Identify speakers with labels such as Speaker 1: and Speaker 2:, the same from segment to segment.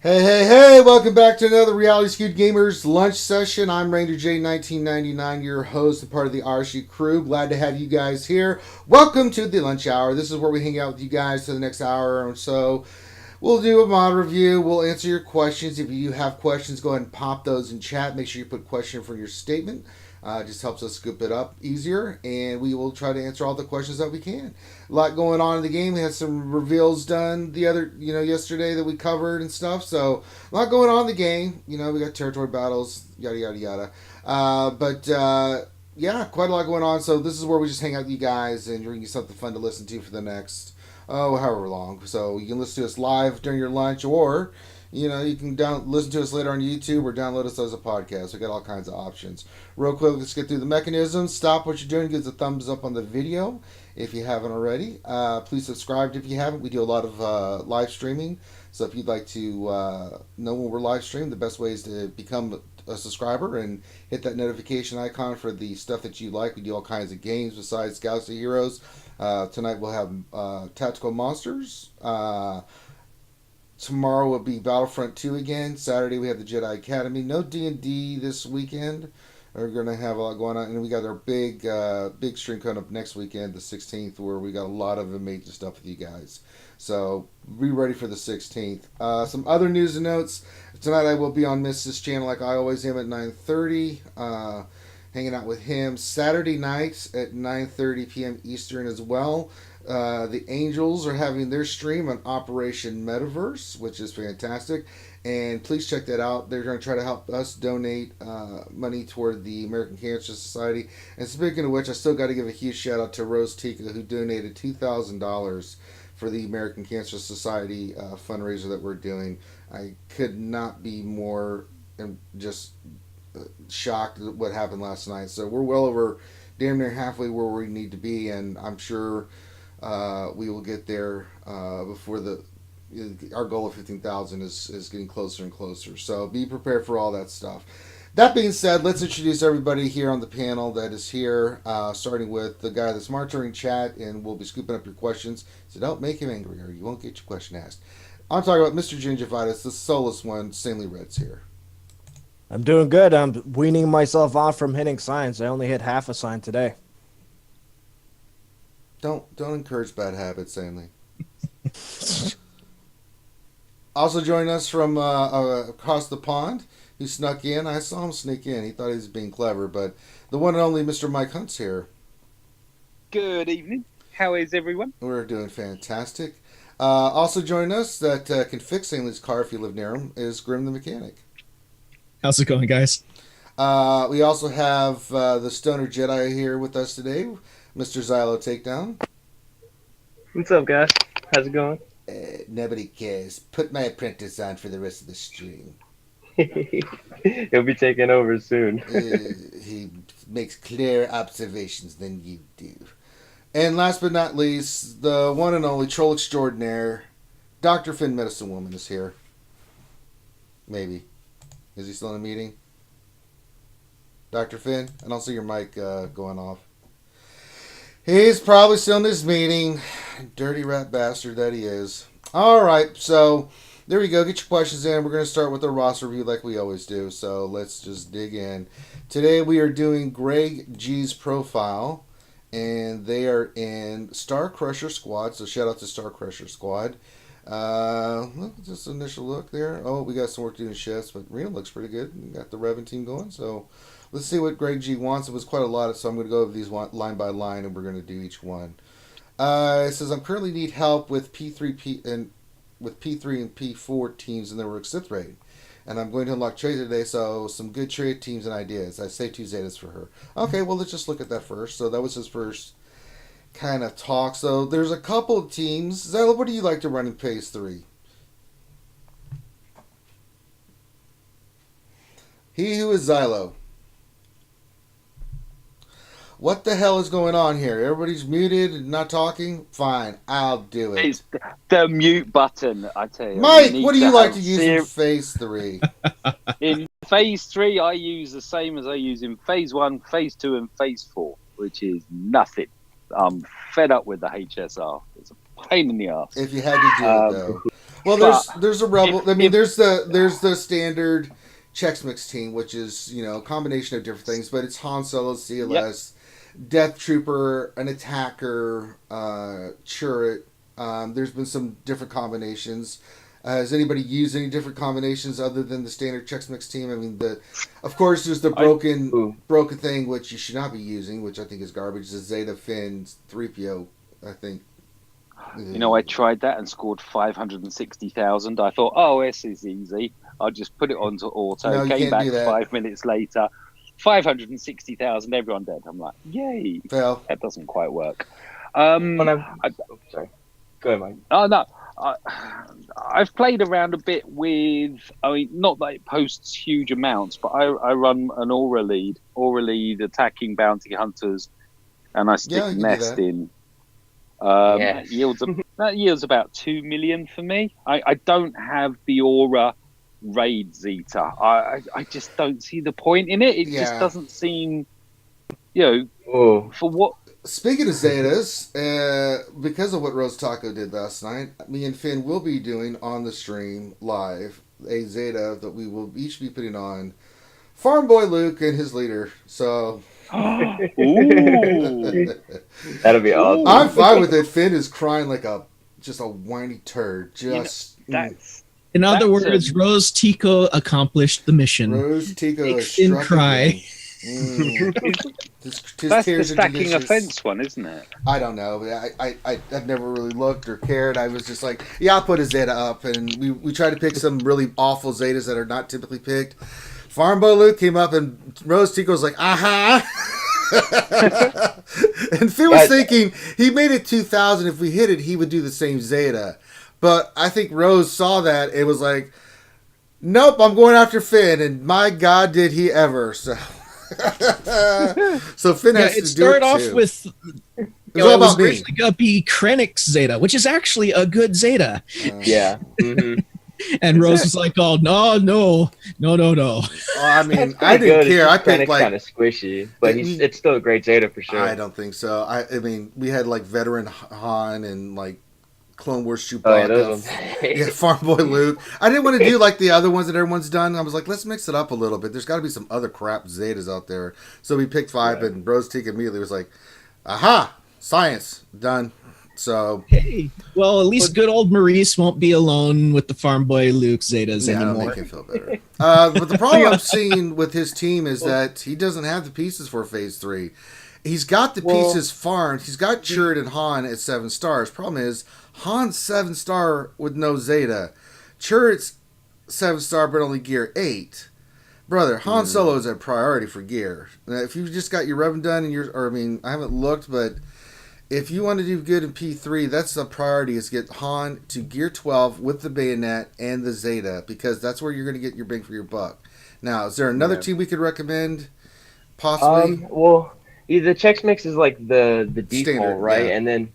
Speaker 1: Hey, welcome back to another Reality Skewed Gamers lunch session. I'm Ranger J1999, your host and part of the RSG crew. Glad to have you guys here. Welcome to the lunch hour. This is where we hang out with you guys for the next hour or so. We'll do a mod review. We'll answer your questions. If you have questions, go ahead and pop those in chat. Make sure you put question for your statement. It just helps us scoop it up easier, and we will try to answer all the questions that we can. A lot going on in the game. We had some reveals done yesterday that we covered and stuff. So a lot going on in the game. We got territory battles, yada yada yada. Yeah, quite a lot going on. So this is where we just hang out with you guys and bring you something fun to listen to for the next however long. So you can listen to us live during your lunch, or you can listen to us later on YouTube or download us as a podcast. We got all kinds of options. Real quick, let's get through the mechanisms. Stop what you're doing. Give us a thumbs up on the video if you haven't already. Please subscribe if you haven't. We do a lot of live streaming. So if you'd like to know when we're live streaming, the best way is to become a subscriber and hit that notification icon for the stuff that you like. We do all kinds of games besides Galaxy Heroes. Tonight we'll have Tactical Monsters. Tomorrow will be Battlefront 2 again. Saturday we have the Jedi Academy. No D&D this weekend. We're going to have a lot going on. And we got our big stream coming up next weekend, the 16th, where we got a lot of amazing stuff with you guys. So be ready for the 16th. Some other news and notes. Tonight I will be on Mrs. channel like I always am at 9:30. Hanging out with him. Saturday nights at 9:30 p.m. Eastern as well. The Angels are having their stream on Operation Metaverse, which is fantastic. And please check that out. They're going to try to help us donate money toward the American Cancer Society. And speaking of which, I still got to give a huge shout out to Rose Tika, who donated $2,000 for the American Cancer Society fundraiser that we're doing. I could not be more just shocked at what happened last night. So we're well over damn near halfway where we need to be, and I'm sure we will get there before our goal of 15,000 is getting closer and closer. So be prepared for all that stuff. That being said, let's introduce everybody here on the panel that is here, starting with the guy that's monitoring chat, and we'll be scooping up your questions. So don't make him angry, or you won't get your question asked. I'm talking about Mr. Gingivitis, the soulless one. Stanley Red's here.
Speaker 2: I'm doing good. I'm weaning myself off from hitting signs. I only hit half a sign today.
Speaker 1: Don't encourage bad habits, Stanley. Also joining us from across the pond, he snuck in. I saw him sneak in. He thought he was being clever, but the one and only Mr. Mike Hunt's here.
Speaker 3: Good evening. How is everyone?
Speaker 1: We're doing fantastic. Also joining us that can fix Stanley's car if you live near him is Grim the Mechanic.
Speaker 4: How's it going, guys?
Speaker 1: We also have the Stoner Jedi here with us today, Mr. Xylo Takedown.
Speaker 5: What's up, guys? How's it going?
Speaker 1: Nobody cares. Put my apprentice on for the rest of the stream.
Speaker 5: He'll be taking over soon.
Speaker 1: He makes clearer observations than you do. And last but not least, the one and only troll extraordinaire, Dr. Finn Medicine Woman is here. Maybe. Is he still in a meeting? Dr. Finn? I don't see your mic going off. He's probably still in his meeting. Dirty rat bastard that he is. Alright, so there we go. Get your questions in. We're going to start with a roster review like we always do. So let's just dig in. Today we are doing Greg G's profile. And they are in Star Crusher Squad. So shout out to Star Crusher Squad. Just initial look there. Oh, we got some work to do in chefs, but Reno looks pretty good. We got the Revan team going. So let's see what Greg G wants. It was quite a lot, so I'm going to go over these line by line, and we're going to do each one. It says, I currently need help with P3 and P4 teams in the Rook Sith raid. And I'm going to unlock trade today, so some good trade teams and ideas. I saved 2 Zetas for her. Okay, well, let's just look at that first. So that was his first kind of talk. So there's a couple of teams. Zella, what do you like to run in Phase 3? He who is Xylo. What the hell is going on here? Everybody's muted and not talking? Fine, I'll do it.
Speaker 3: It's the mute button, I tell you.
Speaker 1: Mike, what do you like to use in Phase 3?
Speaker 3: In Phase 3, I use the same as I use in Phase 1, Phase 2, and Phase 4, which is nothing. I'm fed up with the HSR. It's a pain in the ass.
Speaker 1: If you had to do it, though. Well,
Speaker 3: But
Speaker 1: there's a rebel. I mean,
Speaker 3: if
Speaker 1: there's the standard Chex Mix team, which is a combination of different things, but it's Han Solo,
Speaker 3: yep,
Speaker 1: CLS, Death Trooper, an attacker, turret. There's been some different combinations. Has anybody used any different combinations other than the standard Chex Mix team? I mean, of course, there's the
Speaker 5: Ooh.
Speaker 1: broken thing, which you should not be using, which I think is garbage. The Zeta Finn 3PO, I think.
Speaker 3: I tried that and scored 560,000. I thought, oh, this is easy. I'll just put it onto auto.
Speaker 1: No, you
Speaker 3: Came
Speaker 1: can't
Speaker 3: back
Speaker 1: do that.
Speaker 3: 5 minutes later, 560,000. Everyone dead. I'm like, yay!
Speaker 1: Fail.
Speaker 3: That doesn't quite work.
Speaker 5: When
Speaker 3: I,
Speaker 5: sorry. Go ahead, Mike.
Speaker 3: oh no, I've played around a bit with. I mean, not that it posts huge amounts, but I run an aura lead attacking bounty hunters, and I stick
Speaker 1: Yeah, you can do
Speaker 3: nest
Speaker 1: that.
Speaker 3: in.
Speaker 5: Yes.
Speaker 3: That yields about 2 million for me. I don't have the aura raid Zeta. I just don't see the point in it. It just
Speaker 1: Yeah.
Speaker 3: doesn't seem,
Speaker 5: Oh,
Speaker 3: for what.
Speaker 1: Speaking of Zetas, because of what Rose Taco did last night, me and Finn will be doing on the stream live a Zeta that we will each be putting on Farm Boy Luke and his leader. So
Speaker 3: Ooh.
Speaker 5: that'll be awesome.
Speaker 1: I'm fine with it. Finn is crying like just a whiny turd. Just
Speaker 3: That's
Speaker 4: In other
Speaker 3: That's
Speaker 4: words, Rose Tico accomplished the mission.
Speaker 1: Rose Tico is
Speaker 4: Makes Finn
Speaker 1: struck
Speaker 4: cry.
Speaker 1: again. His
Speaker 3: that's the
Speaker 1: tears are
Speaker 3: stacking
Speaker 1: delicious.
Speaker 3: offense one, isn't it?
Speaker 1: I don't know. I've never really looked or cared. I was just like, yeah, I'll put a Zeta up. And we tried to pick some really awful Zetas that are not typically picked. Farm Boy Luke came up and Rose Tico was like, aha. And Phil was thinking he made it 2,000. If we hit it, he would do the same Zeta. But I think Rose saw that. It was like, nope, I'm going after Finn. And my God, did he ever. So Finn has to
Speaker 4: It
Speaker 1: do
Speaker 4: started
Speaker 1: it
Speaker 4: off
Speaker 1: too.
Speaker 4: with
Speaker 1: It was
Speaker 4: it
Speaker 1: all
Speaker 4: was
Speaker 1: about me.
Speaker 4: originally gonna be Krennic's Zeta, which is actually a good Zeta.
Speaker 5: Yeah. Mm-hmm.
Speaker 4: And Rose was like, "Oh no."
Speaker 1: I mean, I didn't care. I picked
Speaker 5: kind of squishy, but it's still a great Zeta for sure.
Speaker 1: I don't think so. I mean, we had like veteran Han and like Clone Wars Chewbacca.
Speaker 5: Oh, yeah, those ones.
Speaker 1: Yeah, Farm Boy Luke. I didn't want to do like the other ones that everyone's done. I was like, let's mix it up a little bit. There's got to be some other crap Zetas out there. So we picked 5, and Rose Teak immediately was like, aha, science, done. So
Speaker 4: Hey, well, at least good old Maurice won't be alone with the Farm Boy Luke Zetas
Speaker 1: yeah, that'll
Speaker 4: anymore.
Speaker 1: make him feel better. But the problem I'm seeing with his team is that he doesn't have the pieces for Phase 3. He's got the pieces farmed. He's got Chirrut and Han at 7 stars. Problem is, Han's 7 star with no Zeta. Chirrut's 7 star but only gear 8. Brother, Han Solo is a priority for gear. Now, if you just got your Revan done and I haven't looked, but if you want to do good in P3, that's the priority, is get Han to gear 12 with the bayonet and the Zeta, because that's where you're going to get your bang for your buck. Now, is there another team we could recommend? Possibly?
Speaker 5: Well, the Chex Mix is like the default,
Speaker 1: Standard,
Speaker 5: right?
Speaker 1: yeah.
Speaker 5: And then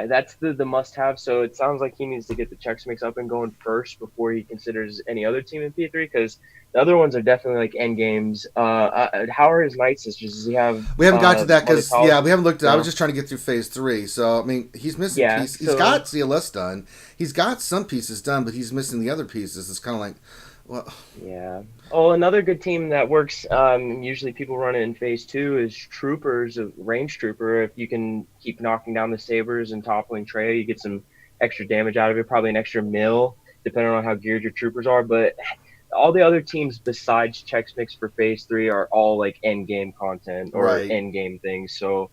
Speaker 5: that's the must-have. So it sounds like he needs to get the Chex Mix up and going first before he considers any other team in P3, because the other ones are definitely like end games. How are his Night Sisters? Does he have?
Speaker 1: We haven't got to that because we haven't looked at it. I
Speaker 5: No.
Speaker 1: was just trying to get through Phase 3. So I mean, he's missing pieces. He's got CLS done. He's got some pieces done, but he's missing the other pieces. It's kind of like, well,
Speaker 5: Yeah. Oh, another good team that works. Usually people run it in Phase 2 is Troopers, a range trooper. If you can keep knocking down the sabers and toppling Trey, you get some extra damage out of it. Probably an extra mil, depending on how geared your troopers are. But all the other teams besides Chex Mix for Phase 3 are all like end game content or end game things. So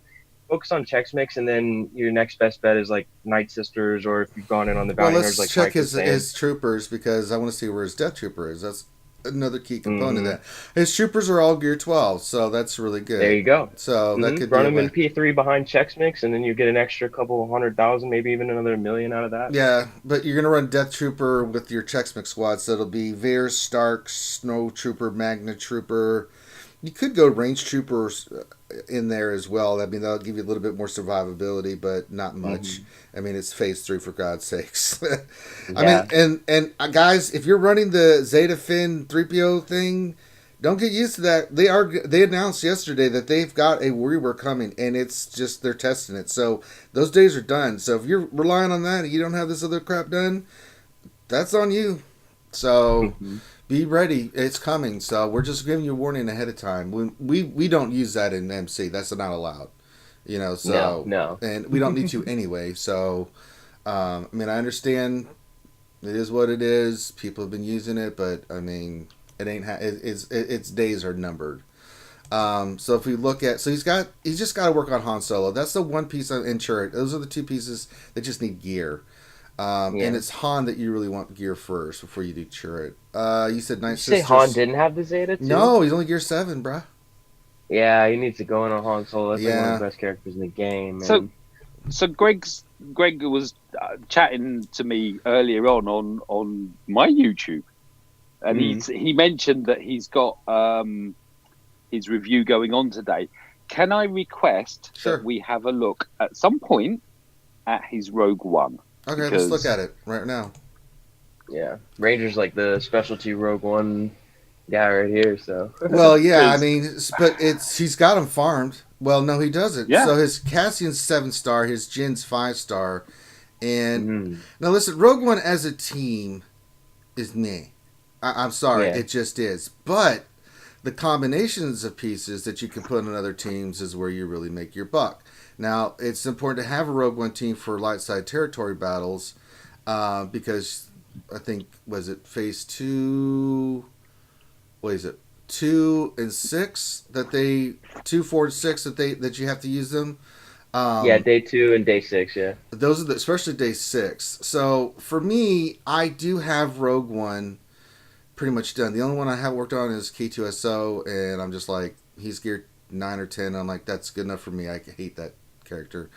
Speaker 5: focus on Chex Mix, and then your next best bet is like Night Sisters, or if you've gone in on the bounty hunters, like
Speaker 1: check
Speaker 5: Mike was saying.
Speaker 1: his troopers, because I want to see where his Death Trooper is. That's another key component of that. His troopers are all gear 12, so that's really good.
Speaker 5: There you go.
Speaker 1: So that could
Speaker 5: run
Speaker 1: be
Speaker 5: them in P3 behind Chex Mix, and then you get an extra couple 100,000, maybe even another $1 million out of that.
Speaker 1: Yeah, but you're gonna run Death Trooper with your Chex Mix squad, so it'll be Veer, Stark, Snow Trooper, Magna Trooper. You could go Range Troopers in there as well. I mean, that'll give you a little bit more survivability, but not much. I mean, it's Phase 3 for God's sakes. I mean, and guys, if you're running the Zeta Finn 3PO thing, don't get used to that. They announced yesterday that they've got a rework coming, and it's just they're testing it. So those days are done. So if you're relying on that and you don't have this other crap done, that's on you. So
Speaker 3: Mhm.
Speaker 1: be ready. It's coming. So we're just giving you a warning ahead of time. We don't use that in MC. That's not allowed.
Speaker 5: No,
Speaker 1: So
Speaker 5: no.
Speaker 1: and we don't need to anyway. So I mean, I understand it is what it is. People have been using it, but I mean, it ain't. Its days are numbered. So if we look at, so he's just got to work on Han Solo. That's the one piece in turret. Those are the two pieces that just need gear. And
Speaker 5: Yeah.
Speaker 1: it's Han that you really want gear first before you do turret. You said
Speaker 5: Did you
Speaker 1: Night
Speaker 5: say
Speaker 1: Sisters.
Speaker 5: Han didn't have the Zeta too?
Speaker 1: No, he's only gear 7, bruh.
Speaker 5: Yeah, he needs to go in on Han Solo. That's like one
Speaker 1: Yeah.
Speaker 5: of the best characters in the game.
Speaker 3: So-
Speaker 5: And
Speaker 3: So Greg was chatting to me earlier on my YouTube, and he mentioned that he's got his review going on today. Can I request
Speaker 1: Sure.
Speaker 3: that we have a look at some point at his Rogue One?
Speaker 1: Okay,
Speaker 3: Because-
Speaker 1: let's look at it right now.
Speaker 5: yeah, Ranger's like the specialty Rogue One guy right here. So
Speaker 1: Well, yeah, I
Speaker 3: 'Cause-
Speaker 1: mean, but he's got him farmed. Well, no, he doesn't.
Speaker 3: Yeah.
Speaker 1: So his Cassian's 7-star, his Jin's 5-star, and
Speaker 5: Mhm.
Speaker 1: now listen, Rogue One as a team is meh. I'm sorry,
Speaker 5: Yeah.
Speaker 1: it just is. But the combinations of pieces that you can put on other teams is where you really make your buck. Now, it's important to have a Rogue One team for light side territory battles, because I think, was it phase 2? What is it? 2 and 6 that 2, 4, and 6 that you have to use them.
Speaker 5: Yeah, day 2 and day 6. Yeah.
Speaker 1: Those are especially day 6. So for me, I do have Rogue One pretty much done. The only one I have worked on is K2SO, and I'm just like, he's geared 9 or 10. I'm like, that's good enough for me. I hate that character.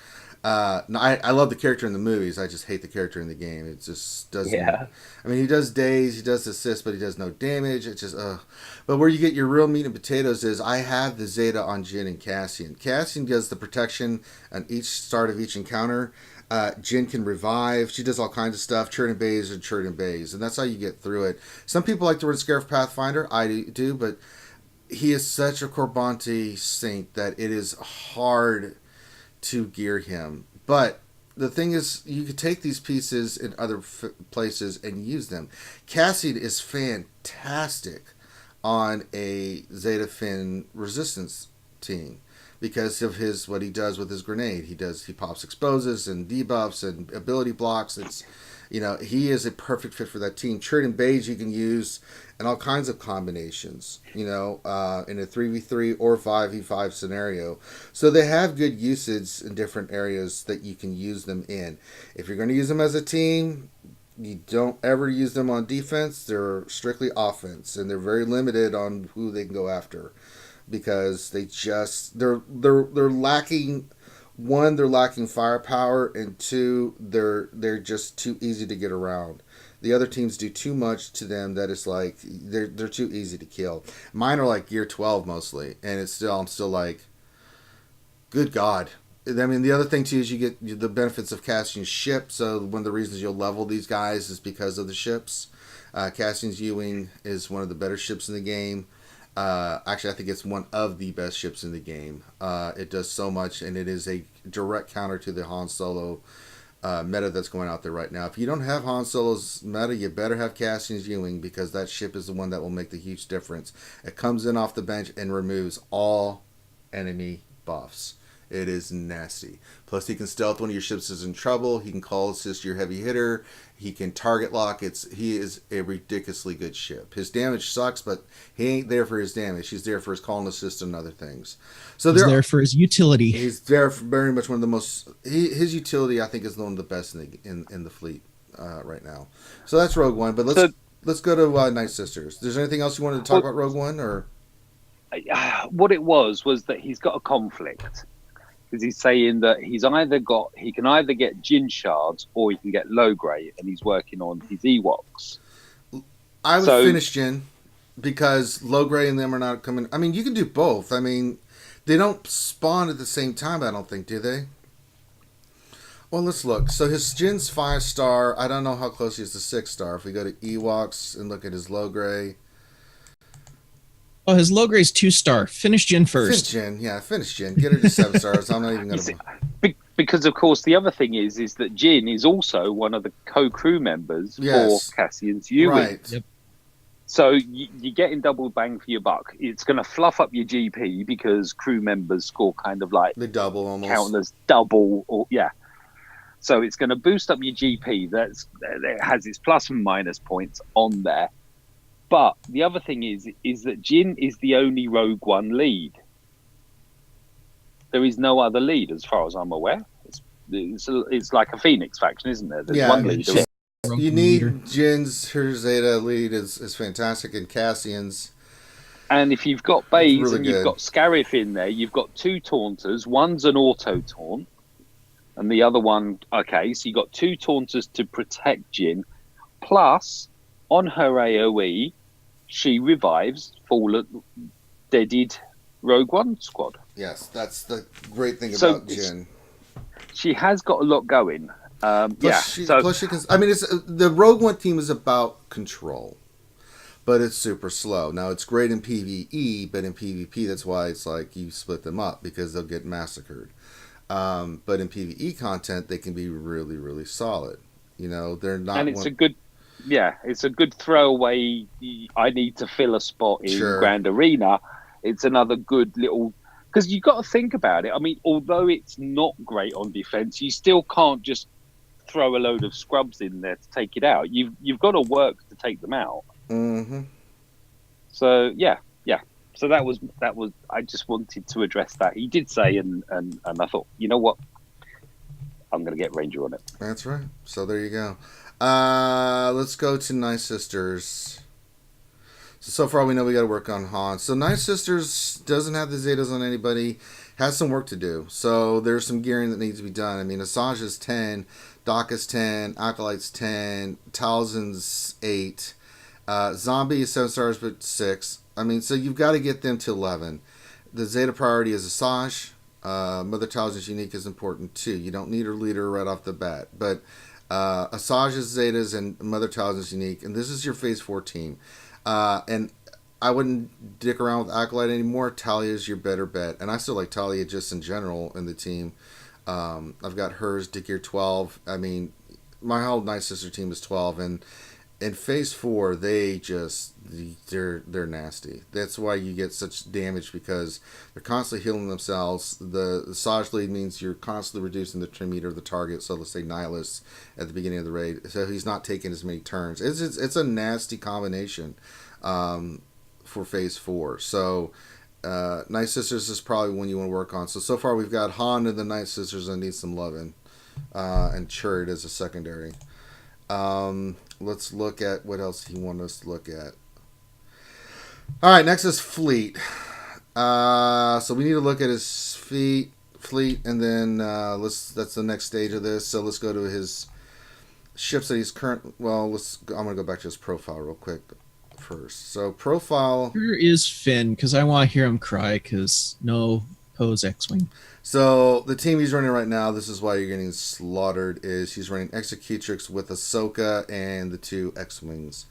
Speaker 1: No, I love the character in the movies. I just hate the character in the game. It just doesn't.
Speaker 5: Yeah.
Speaker 1: I mean, he does days, he does assists, but he does no damage. It's just, But where you get your real meat and potatoes is I have the Zeta on Jin and Cassian. Cassian does the protection on each start of each encounter. Jin can revive. She does all kinds of stuff. Churn and bays and churn and bays. And that's how you get through it. Some people like to run Scarif Pathfinder. I do, but he is such a Corbante saint that it is hard to gear him. But the thing is, you could take these pieces in other places and use them. Cassian is fantastic on a Zeta Fin resistance team because of what he does with his grenade. He pops exposes and debuffs and ability blocks. He is a perfect fit for that team. Churn and Beige you can use in all kinds of combinations, in a 3v3 or 5v5 scenario. So they have good usage in different areas that you can use them in. If you're going to use them as a team, you don't ever use them on defense. They're strictly offense, and they're very limited on who they can go after because they're lacking. One, they're lacking firepower, and two, they're just too easy to get around. The other teams do too much to them that it's like they're too easy to kill. Mine are like gear 12 mostly, and I'm still like, good God. I mean, the other thing too is you get the benefits of Cassian's ship. So one of the reasons you'll level these guys is because of the ships. Cassian's U-Wing is one of the better ships in the game. Actually, I think it's one of the best ships in the game. It does so much, and it is a direct counter to the Han Solo meta that's going out there right now. If you don't have Han Solo's meta, you better have Cassian's U-Wing because that ship is the one that will make the huge difference. It comes in off the bench and removes all enemy buffs. It is nasty. Plus, he can stealth when your ship is in trouble. He can call assist your heavy hitter. He can target lock. He is a ridiculously good ship. His damage sucks, but he ain't there for his damage. He's there for his call and assist and other things. So
Speaker 4: He's there for his utility.
Speaker 1: He's there for very much one of the most. His utility, I think, is one of the best in the fleet right now. So that's Rogue One. But let's go to Night Sisters. Is there anything else you wanted to talk about Rogue One or?
Speaker 3: What it was that he's got a conflict. Because he's saying that he can either get Jin shards or he can get low grade, and he's working on his Ewoks.
Speaker 1: I would finish Jin because low grade and them are not coming. I mean, you can do both. I mean, they don't spawn at the same time. I don't think, do they? Well, let's look. So his Jin's 5-star. I don't know how close he is to 6-star. If we go to Ewoks and look at his low grade.
Speaker 4: Oh, his low grade's 2-star. Finish Jin first.
Speaker 1: Finish Jin. Get her to 7 stars. I'm not even going to.
Speaker 3: because of course the other thing is that Jin is also one of the co-crew members
Speaker 1: Yes.
Speaker 3: for Cassian's Ewing.
Speaker 1: Right.
Speaker 4: Yep.
Speaker 3: So you're getting double bang for your buck. It's going to fluff up your GP because crew members score kind of like
Speaker 1: They double almost.
Speaker 3: count as double, or So it's going to boost up your GP. That has its plus and minus points on there. But the other thing is that Jin is the only Rogue One lead. There is no other lead, as far as I'm aware. It's like a Phoenix faction, isn't there? There's one leader.
Speaker 1: You need Jin's, her Zeta lead is fantastic, and Cassian's.
Speaker 3: And if you've got Baze
Speaker 1: really
Speaker 3: and you've
Speaker 1: good.
Speaker 3: got Scarif in there, you've got two taunters. One's an auto taunt, and the other one, okay, so you've got two taunters to protect Jin. Plus, on her AoE, she revives fallen, deaded Rogue One squad.
Speaker 1: Yes, that's the great thing
Speaker 3: So
Speaker 1: about Jin.
Speaker 3: She has got a lot going.
Speaker 1: Plus she can. I mean, it's the Rogue One team is about control, but it's super slow. Now it's great in PvE, but in PvP, that's why it's like you split them up because they'll get massacred. But in PvE content, they can be really, really solid. You know, they're not.
Speaker 3: And it's it's a good throwaway. I need to fill a spot in Grand Arena. It's another good little. Because you've got to think about it. I mean, although it's not great on defense, you still can't just throw a load of scrubs in there to take it out. You've got to work to take them out.
Speaker 1: Mm-hmm.
Speaker 3: So yeah. So that was. I just wanted to address that. He did say, and I thought, you know what, I'm going to get Ranger on it.
Speaker 1: That's right. So there you go. Let's go to Nice Sisters. So far we know we got to work on Han. So Nice Sisters doesn't have the Zetas on anybody. Has some work to do. So there's some gearing that needs to be done. I mean, Asajj is 10, Doc is 10, Acolyte's 10, Talzin's 8, Zombie is 7 stars but 6. I mean, so you've got to get them to 11. The Zeta priority is Asajj. Mother Talzin's unique is important too. You don't need her leader right off the bat. But Asajj's Zetas and Mother Talzin's unique. And this is your Phase 4 team. And I wouldn't dick around with Acolyte anymore. Talia is your better bet. And I still like Talia just in general in the team. I've got hers, Dickir 12. I mean, my whole Night Sister team is 12. And in Phase 4, they're nasty. That's why you get such damage, because they're constantly healing themselves. The Asajj lead means you're constantly reducing the trim meter of the target. So let's say Nihilus at the beginning of the raid. So he's not taking as many turns. It's a nasty combination for Phase 4. So Night Sisters is probably one you want to work on. So far we've got Han and the Night Sisters that need some loving. And Churd as a secondary. Let's look at what else he wanted us to look at. All right, next is Fleet. So we need to look at his fleet, and then that's the next stage of this. So let's go to his ships that he's current. Well, I'm gonna go back to his profile real quick first. So profile.
Speaker 4: Where is Finn? Because I want to hear him cry. Because no pose X-wing.
Speaker 1: So the team he's running right now, this is why you're getting slaughtered, is he's running Executrix with Ahsoka and the 2 X-Wings.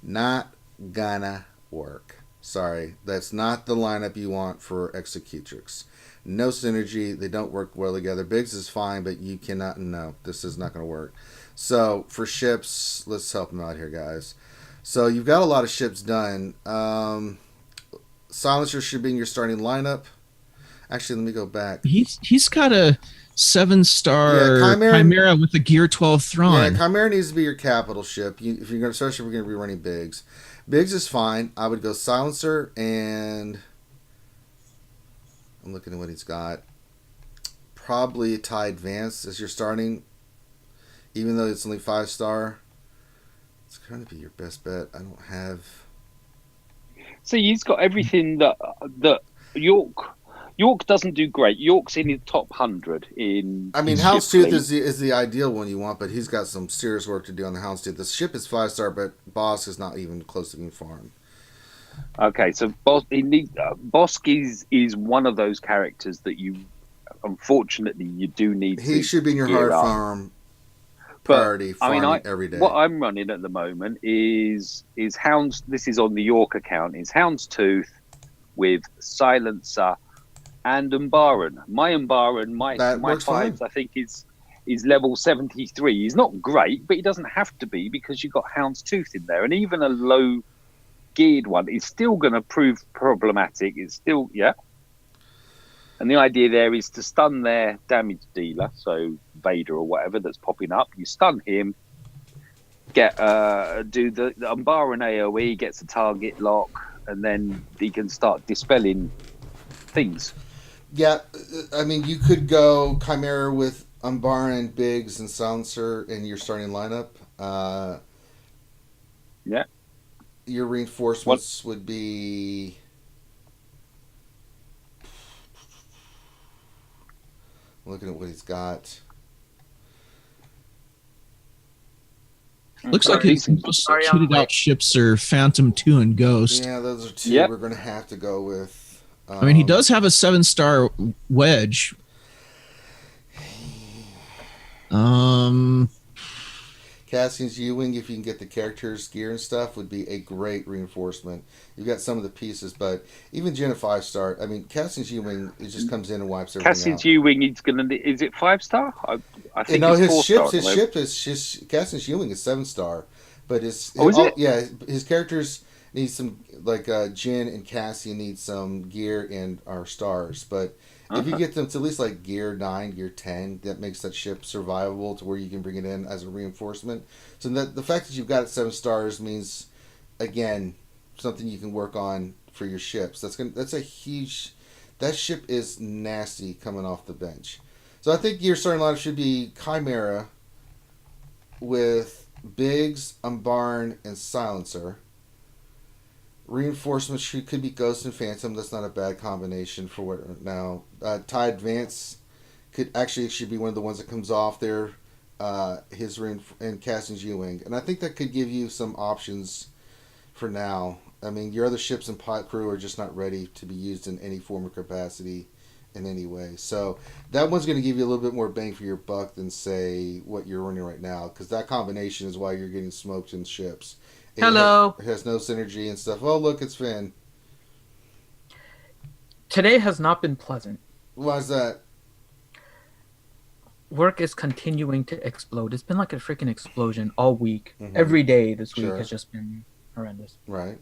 Speaker 1: Not gonna work. Sorry, that's not the lineup you want for Executrix. No synergy, they don't work well together. Biggs is fine, but you cannot, no, this is not gonna work. So for ships, let's help him out here, guys. So you've got a lot of ships done. Silencer should be in your starting lineup. Actually, let me go back.
Speaker 4: He's got a 7-star Chimera with a Gear 12 Thrawn.
Speaker 1: Yeah, Chimera needs to be your capital ship. If you're going to, especially if we're going to be running Biggs. Biggs is fine. I would go Silencer, and I'm looking at what he's got. Probably a TIE Advance as your starting, even though it's only 5-star. It's going to be your best bet. I don't have.
Speaker 3: So he's got everything that York doesn't do great. York's in the top 100 in.
Speaker 1: I mean, Houndstooth is the ideal one you want, but he's got some serious work to do on the Houndstooth. The ship is 5-star, but Bosk is not even close to being farmed.
Speaker 3: Okay, so Bosk is one of those characters that you, unfortunately, you do need.
Speaker 1: He should be in your hard farm priority. Farming every day.
Speaker 3: What I'm running at the moment is Hounds. This is on the York account. Is Houndstooth with Silencer and Umbaran. My Umbaran,
Speaker 1: That
Speaker 3: my
Speaker 1: works fine.
Speaker 3: fives, I think is level 73. He's not great, but he doesn't have to be because you've got Houndstooth in there, and even a low geared one is still going to prove problematic. It's still And the idea there is to stun their damage dealer, so Vader or whatever that's popping up. You stun him, get do the Umbaran AoE, gets a target lock, and then he can start dispelling things.
Speaker 1: Yeah, I mean, you could go Chimera with Umbaran, Biggs, and Silencer in your starting lineup.
Speaker 3: Yeah.
Speaker 1: Your reinforcements would be... Looking at what he's got.
Speaker 4: Looks like his most
Speaker 6: Sorry, I'm
Speaker 4: kitted out
Speaker 6: late.
Speaker 4: ships are Phantom 2 and Ghost.
Speaker 1: Yeah, those are two
Speaker 3: Yep.
Speaker 1: we're going to have to go with.
Speaker 4: I mean, he does have a 7-star wedge.
Speaker 1: Cassian's U-Wing, if you can get the characters, gear, and stuff, would be a great reinforcement. You've got some of the pieces, but even Gen 5-star, I mean, Cassian's U-Wing, it just comes in and wipes everything
Speaker 3: Cassian's
Speaker 1: out.
Speaker 3: U-Wing is it 5-star? I think
Speaker 1: No,
Speaker 3: it's
Speaker 1: his
Speaker 3: 4-star.
Speaker 1: ship is just Cassian's U-Wing is 7-star, but
Speaker 3: Is it?
Speaker 1: Yeah, his characters need some, like Jin and Cassian need some gear and our stars, but if you get them to at least like gear 9, gear 10, that makes that ship survivable to where you can bring it in as a reinforcement. So that the fact that you've got it 7 stars means, again, something you can work on for your ships. That's a huge. That ship is nasty coming off the bench. So I think your starting lineup should be Chimera with Biggs, Umbaran, and Silencer. Reinforcements could be Ghost and Phantom. That's not a bad combination for what now. TIE Advance should be one of the ones that comes off there. And Cassian's U-Wing, and I think that could give you some options for now. I mean, your other ships and pot crew are just not ready to be used in any form or capacity in any way. So that one's going to give you a little bit more bang for your buck than say what you're running right now, because that combination is why you're getting smoked in ships.
Speaker 6: Hello.
Speaker 1: It has no synergy and stuff. Oh, look, it's Finn.
Speaker 6: Today has not been pleasant.
Speaker 1: Why's that?
Speaker 6: Work is continuing to explode. It's been like a freaking explosion all week.
Speaker 1: Mhm.
Speaker 6: Every day this week
Speaker 1: Sure.
Speaker 6: has just been horrendous.
Speaker 1: Right.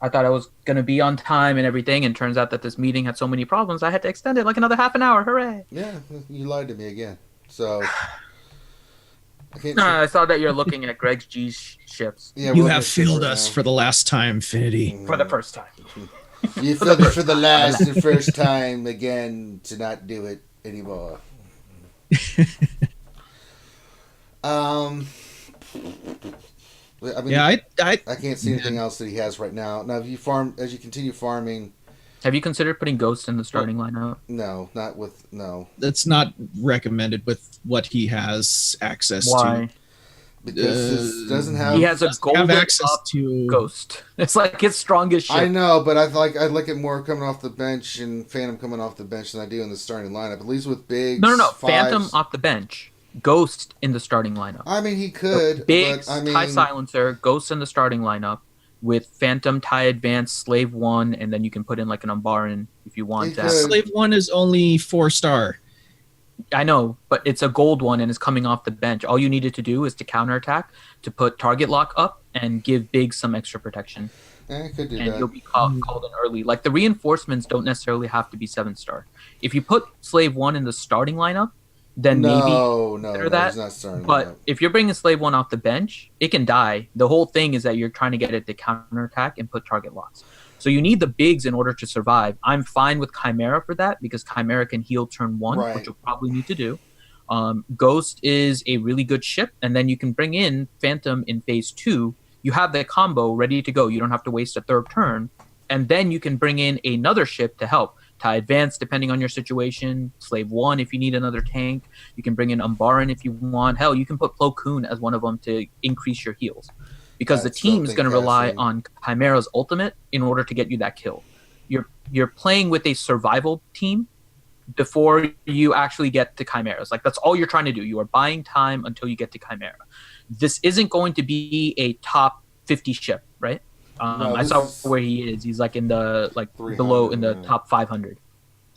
Speaker 6: I thought I was going to be on time and everything, and turns out that this meeting had so many problems, I had to extend it like another half an hour. Hooray!
Speaker 1: Yeah, you lied to me again. So I can't.
Speaker 6: I saw that you're looking at Greg's G ships
Speaker 1: Yeah,
Speaker 4: You
Speaker 1: we're
Speaker 4: have
Speaker 1: gonna skip
Speaker 4: failed
Speaker 1: right
Speaker 4: us
Speaker 1: now.
Speaker 4: for the last time, Finity.
Speaker 6: for the first time.
Speaker 1: You failed me for the last and first time again to not do it anymore. I mean,
Speaker 4: Yeah, I
Speaker 1: I can't see anything else that he has right now. Now, if you as you continue farming,
Speaker 6: Have you considered putting Ghost in the starting lineup?
Speaker 1: no, not with no,
Speaker 4: that's not recommended with what he has access
Speaker 6: Why?
Speaker 4: to.
Speaker 1: because this doesn't have.
Speaker 6: He has a
Speaker 4: Have
Speaker 6: golden
Speaker 4: access
Speaker 6: up
Speaker 4: to
Speaker 6: Ghost. It's like his strongest ship.
Speaker 1: I know, but I look at more coming off the bench and Phantom coming off the bench than I do in the starting lineup. At least with Biggs.
Speaker 6: No.
Speaker 1: Fives.
Speaker 6: Phantom off the bench. Ghost in the starting lineup.
Speaker 1: I mean, he could,
Speaker 6: Biggs,
Speaker 1: but I mean,
Speaker 6: TIE Silencer, Ghost in the starting lineup with Phantom, TIE Advance, Slave 1, and then you can put in like an Umbaran if you want
Speaker 1: He
Speaker 6: to.
Speaker 1: could.
Speaker 4: Slave 1 is only 4-star.
Speaker 6: I know, but it's a gold one and it's coming off the bench. All you needed to do is to counterattack, to put target lock up, and give Biggs some extra protection.
Speaker 1: I could do
Speaker 6: And
Speaker 1: that.
Speaker 6: you'll be called in early. Like the reinforcements don't necessarily have to be 7-star. If you put Slave 1 in the starting lineup, then maybe
Speaker 1: No,
Speaker 6: consider that,
Speaker 1: he's not starting.
Speaker 6: But
Speaker 1: lineup.
Speaker 6: if you're bringing Slave 1 off the bench, it can die. The whole thing is that you're trying to get it to counterattack and put target locks. So you need the Biggs in order to survive. I'm fine with Chimera for that because Chimera can heal turn 1,
Speaker 1: Right.
Speaker 6: which you'll probably need to do. Ghost is a really good ship, and then you can bring in Phantom in phase 2. You have the combo ready to go. You don't have to waste a third turn. And then you can bring in another ship to help. TIE Advance, depending on your situation. Slave 1, if you need another tank. You can bring in Umbaran if you want. Hell, you can put Plo Koon as one of them to increase your heals. Because the
Speaker 1: I still
Speaker 6: team is
Speaker 1: think
Speaker 6: going to rely
Speaker 1: Cassian-
Speaker 6: on Chimera's ultimate in order to get you that kill. You're playing with a survival team before you actually get to Chimeras. Like, that's all you're trying to do. You are buying time until you get to Chimera. This isn't going to be a top 50 ship, right?
Speaker 1: No,
Speaker 6: I
Speaker 1: this
Speaker 6: saw
Speaker 1: is
Speaker 6: where he is. He's like in the
Speaker 1: 300,
Speaker 6: below in the
Speaker 1: yeah.
Speaker 6: top 500.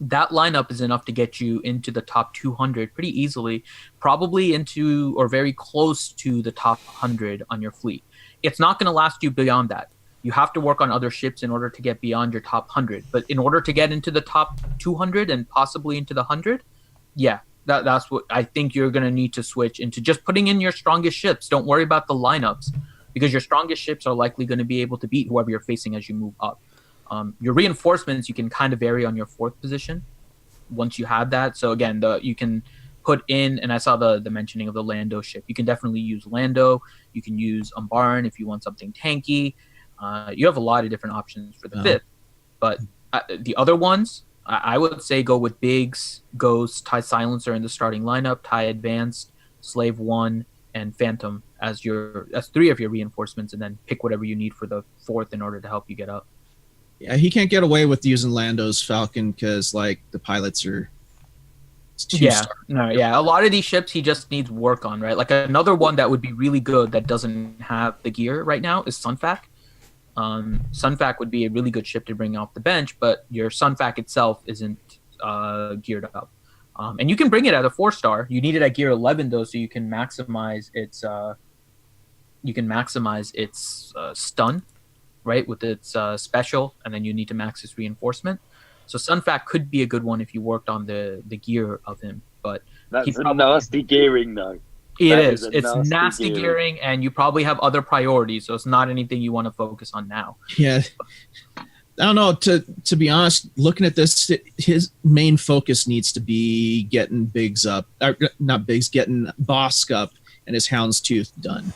Speaker 6: that lineup is enough to get you into the top 200 pretty easily, probably into or very close to the top 100 on your fleet. It's not going to last you beyond that. You have to work on other ships in order to get beyond your top 100. But in order to get into the top 200 and possibly into the 100, yeah, that's what I think you're going to need to switch into, just putting in your strongest ships. Don't worry about the lineups, because your strongest ships are likely going to be able to beat whoever you're facing as you move up. Your reinforcements, you can kind of vary on your fourth position once you have that. So again, you can put in, and I saw the mentioning of the Lando ship. You can definitely use Lando. You can use Umbaran if you want something tanky. You have a lot of different options for the fifth. But the other ones, I would say go with Biggs, Ghost, TIE Silencer in the starting lineup, TIE Advanced, Slave 1, and Phantom as three of your reinforcements, and then pick whatever you need for the fourth in order to help you get up.
Speaker 4: Yeah, he can't get away with using Lando's Falcon because like the pilots are.
Speaker 6: A lot of these ships he just needs work on, right? Like another one that would be really good that doesn't have the gear right now is Sunfac. Sunfac would be a really good ship to bring off the bench, but your Sunfac itself isn't geared up. And you can bring it at a 4-star. You need it at gear 11 though, so you can maximize its stun, right, with its special, and then you need to max its reinforcement. So Sunfac could be a good one if you worked on the gear of him, but
Speaker 3: that's nasty gearing though.
Speaker 6: It's nasty gearing, and you probably have other priorities, so it's not anything you want to focus on now.
Speaker 4: Yeah. I don't know. To be honest, looking at this, his main focus needs to be getting Biggs up. Getting Bosk up and his Houndstooth done.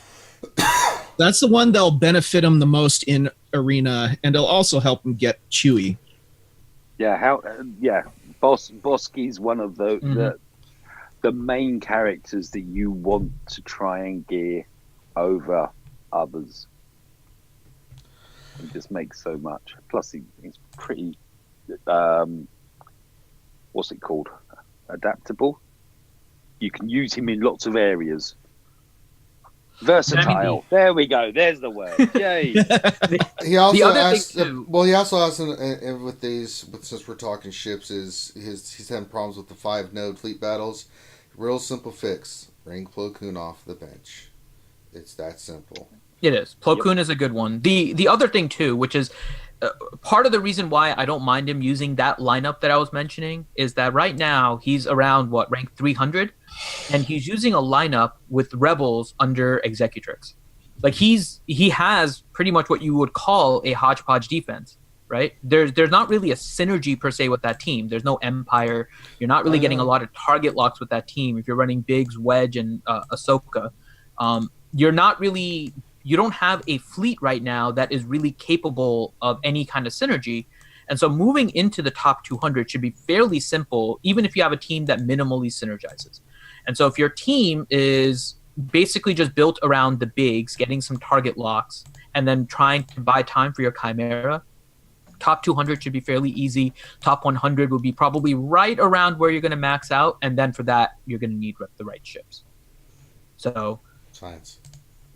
Speaker 4: That's the one that'll benefit him the most in Arena, and it'll also help him get Chewie.
Speaker 3: Yeah, Boski's one of the main characters that you want to try and gear over others. He just makes so much. Plus, he's pretty, what's it called? Adaptable. You can use him in lots of areas. Versatile. There we go. There's the word. Yay.
Speaker 1: He also asked.
Speaker 6: Too,
Speaker 1: he also asked with these. Since we're talking ships, he's having problems with the 5-node fleet battles. Real simple fix: bring Plo Koon off the bench. It's that simple.
Speaker 6: It is. Plo Koon is a good one. The other thing too, which is part of the reason why I don't mind him using that lineup that I was mentioning, is that right now he's around rank 300, and he's using a lineup with rebels under Executrix. Like he has pretty much what you would call a hodgepodge defense, right? There's not really a synergy per se with that team. There's no Empire. You're not really getting a lot of target locks with that team. If you're running Biggs, Wedge, and Ahsoka, you don't have a fleet right now that is really capable of any kind of synergy. And so moving into the top 200 should be fairly simple, even if you have a team that minimally synergizes. And so if your team is basically just built around the Bigs, getting some target locks, and then trying to buy time for your Chimera, top 200 should be fairly easy. Top 100 will be probably right around where you're going to max out. And then for that, you're going to need the right ships. So
Speaker 1: Science.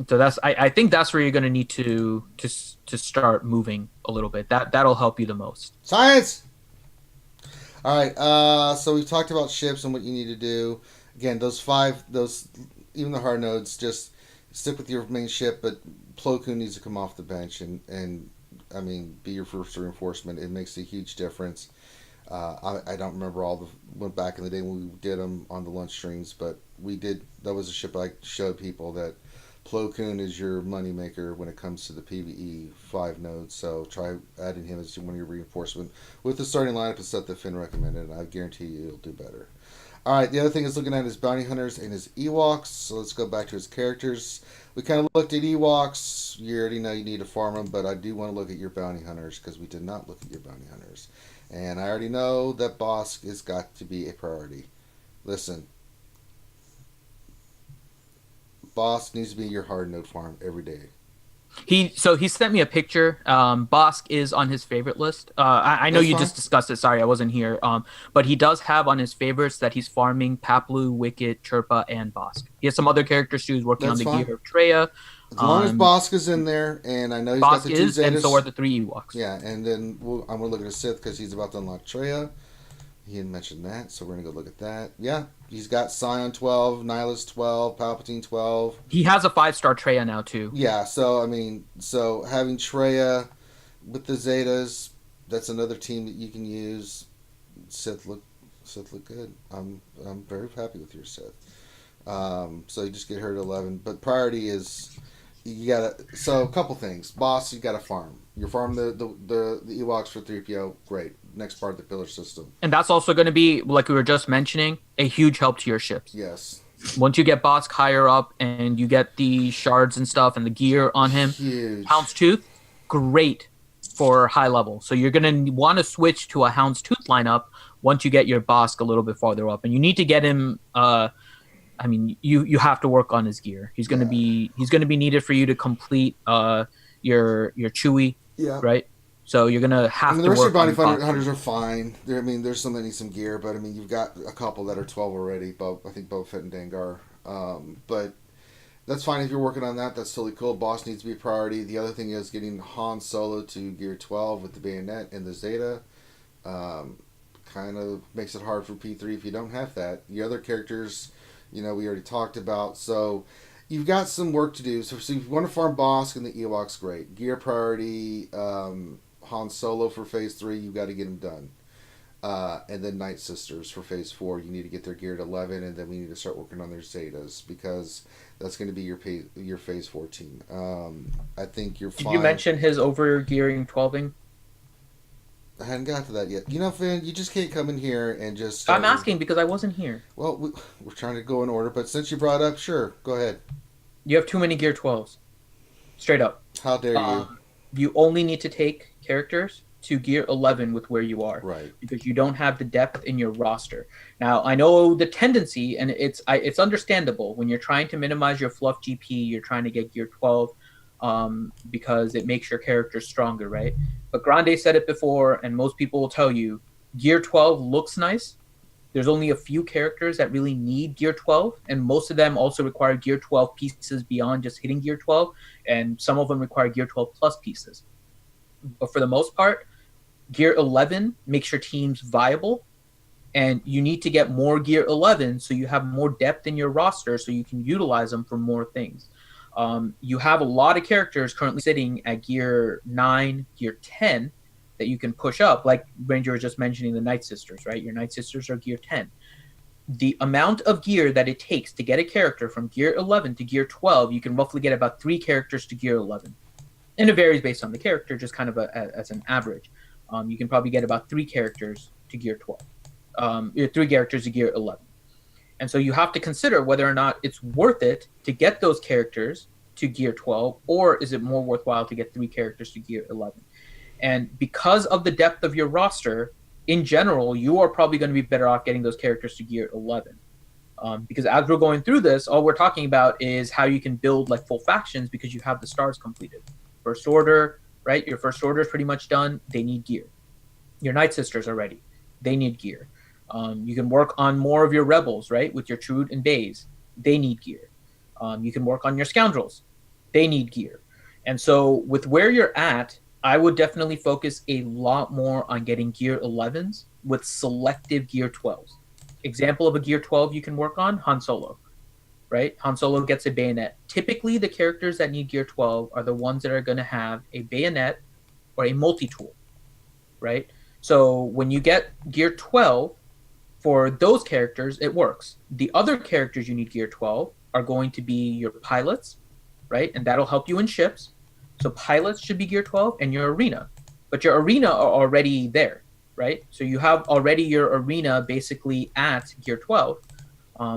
Speaker 6: So I think that's where you're going to need to start moving a little bit. That'll help you the most.
Speaker 1: Science. All right. So we've talked about ships and what you need to do. Again, even the hard nodes, just stick with your main ship. But Plo Koon needs to come off the bench and be your first reinforcement. It makes a huge difference. I don't remember went back in the day when we did them on the lunch streams, but we did. That was a ship I showed people that. Plo Koon is your moneymaker when it comes to the PvE 5 nodes, so try adding him as one of your reinforcement with the starting lineup is set that Finn recommended, and I guarantee you'll do better. Alright, the other thing is looking at his bounty hunters and his Ewoks, so let's go back to his characters. We kind of looked at Ewoks, you already know you need to farm them, but I do want to look at your bounty hunters, because we did not look at your bounty hunters. And I already know that Bosk has got to be a priority. Listen. Bosk needs to be your hard node farm every day.
Speaker 6: He sent me a picture. Bosk is on his favorite list. I know you just discussed it. Sorry, I wasn't here. But he does have on his favorites that he's farming Paplu, Wicket, Chirpa, and Bosk. He has some other characters too. He's working on the gear of Treya.
Speaker 1: As long as Bosk is in there, and I know he's
Speaker 6: Bosk
Speaker 1: got the 2 Zetas.
Speaker 6: And so are the 3 Ewoks.
Speaker 1: Yeah, and then I'm going to look at his Sith because he's about to unlock Treya. He had mentioned that, so we're gonna go look at that. Yeah, he's got Scion 12, Nihilus 12, Palpatine 12.
Speaker 6: He has a 5-star Treya now too.
Speaker 1: Yeah, so I mean, so having Treya with the Zetas, that's another team that you can use. Sith look good. I'm very happy with your Sith. So you just get her to 11, but priority is you gotta. So a couple things, boss. You gotta farm. You farm the Ewoks for 3PO. Great. Next part of the pillar system.
Speaker 6: And that's also going to be, like we were just mentioning, a huge help to your ships.
Speaker 1: Yes.
Speaker 6: Once you get Bosk higher up and you get the shards and stuff and the gear on him,
Speaker 1: Huge.
Speaker 6: Houndstooth, great for high level. So you're going to want to switch to a Houndstooth lineup once you get your Bosk a little bit farther up. And you need to get him, you have to work on his gear. He's going to be needed for you to complete your Chewie, right? So you're gonna have to.
Speaker 1: The rest of
Speaker 6: work
Speaker 1: your bounty
Speaker 6: on
Speaker 1: hunters are fine. There's some that need some gear, but I mean, you've got a couple that are 12 already. I think Boba Fett and Dengar. But that's fine if you're working on that. That's totally cool. Boss needs to be a priority. The other thing is getting Han Solo to gear 12 with the bayonet and the Zeta. Kind of makes it hard for P3 if you don't have that. The other characters, we already talked about. So you've got some work to do. So if you want to farm Bosk and the Ewoks, great. Gear priority. Han Solo for Phase 3, you've got to get him done. And then Night Sisters for Phase 4, you need to get their gear at 11, and then we need to start working on their Zetas, because that's going to be your Phase 4 team. I think you're fine.
Speaker 6: Did you mention his over-gearing 12ing?
Speaker 1: I hadn't got to that yet. Finn, you just can't come in here and just...
Speaker 6: I'm asking because I wasn't here.
Speaker 1: Well, we're trying to go in order, but since you brought up, sure, go ahead.
Speaker 6: You have too many gear 12s. Straight up.
Speaker 1: How dare you?
Speaker 6: You only need to take characters to gear 11 with where you are,
Speaker 1: right?
Speaker 6: Because you don't have the depth in your roster. Now, I know the tendency, and it's understandable when you're trying to minimize your fluff GP, you're trying to get gear 12 because it makes your character stronger, right? But Grande said it before, and most people will tell you, gear 12 looks nice. There's only a few characters that really need gear 12, and most of them also require gear 12 pieces beyond just hitting gear 12, and some of them require gear 12 plus pieces. But for the most part, gear 11 makes your teams viable, and you need to get more gear 11 so you have more depth in your roster so you can utilize them for more things. You have a lot of characters currently sitting at gear 9, gear 10 that you can push up, like Ranger was just mentioning the Night Sisters, right? Your Night Sisters are gear 10. The amount of gear that it takes to get a character from gear 11 to gear 12, you can roughly get about 3 characters to gear 11. And it varies based on the character, just kind of as an average. You can probably get about 3 characters to gear 12. 3 characters to gear 11. And so you have to consider whether or not it's worth it to get those characters to gear 12, or is it more worthwhile to get 3 characters to gear 11. And because of the depth of your roster, in general, you are probably going to be better off getting those characters to gear 11. Because as we're going through this, all we're talking about is how you can build like full factions because you have the stars completed. First Order, right? Your First Order is pretty much done. They need gear. Your Night Sisters are ready. They need gear. You can work on more of your Rebels, right? With your Trude and Bays. They need gear. You can work on your Scoundrels. They need gear. And so with where you're at, I would definitely focus a lot more on getting gear 11s with selective gear 12s. Example of a gear 12 you can work on, Han Solo, right? Han Solo gets a bayonet. Typically, the characters that need gear 12 are the ones that are going to have a bayonet or a multi-tool, right? So when you get gear 12, for those characters, it works. The other characters you need gear 12 are going to be your pilots, right? And that'll help you in ships. So pilots should be gear 12 and your arena. But your arena are already there, right? So you have already your arena basically at gear 12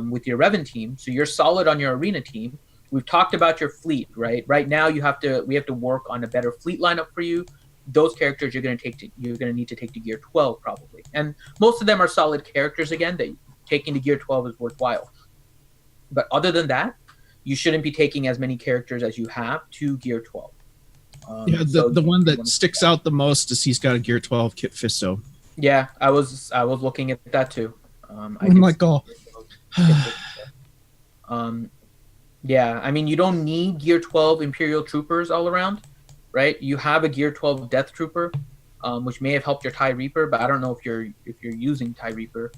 Speaker 6: with your Revan team. So you're solid on your arena team. We've talked about your fleet, right? Right now we have to work on a better fleet lineup for you. Those characters you're going to need to take to gear 12 probably. And most of them are solid characters again that taking to gear 12 is worthwhile. But other than that, you shouldn't be taking as many characters as you have to gear 12.
Speaker 4: The one that sticks out the most is he's got a gear 12 Kit Fisto.
Speaker 6: Yeah, I was looking at that too. Yeah, I mean, you don't need gear 12 Imperial Troopers all around, right? You have a gear 12 Death Trooper. which may have helped your TIE Reaper, but I don't know if you're using TIE Reaper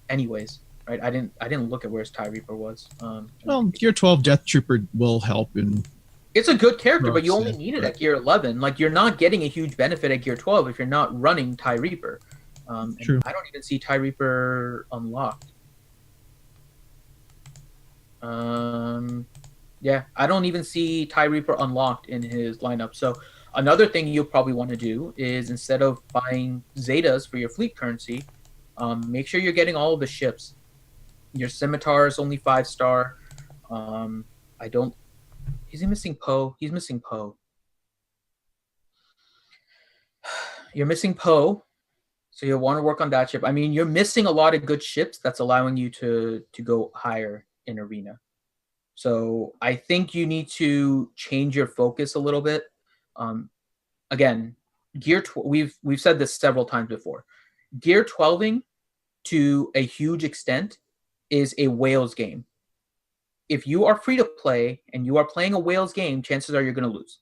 Speaker 6: anyways, right? I didn't look at where his TIE Reaper was.
Speaker 4: Well, Gear 12 Death Trooper will help in.
Speaker 6: It's a good character, but you
Speaker 4: Rogues,
Speaker 6: only
Speaker 4: yeah,
Speaker 6: need it
Speaker 4: right.
Speaker 6: at Gear 11. Like, you're not getting a huge benefit at Gear 12 if you're not running TIE Reaper. And
Speaker 4: True.
Speaker 6: I don't even see TIE Reaper unlocked. Yeah, I don't even see TIE Reaper unlocked in his lineup. So another thing you'll probably want to do is, instead of buying Zetas for your fleet currency, make sure you're getting all of the ships. Your Scimitar is only 5-star. I don't. Is he missing Poe? He's missing Poe. You're missing Poe, so you'll want to work on that ship. I mean, you're missing a lot of good ships that's allowing you to go higher in arena. So I think you need to change your focus a little bit. Again, we've said this several times before. Gear 12ing to a huge extent is a whales game. If you are free to play and you are playing a whales game, chances are you're going to lose,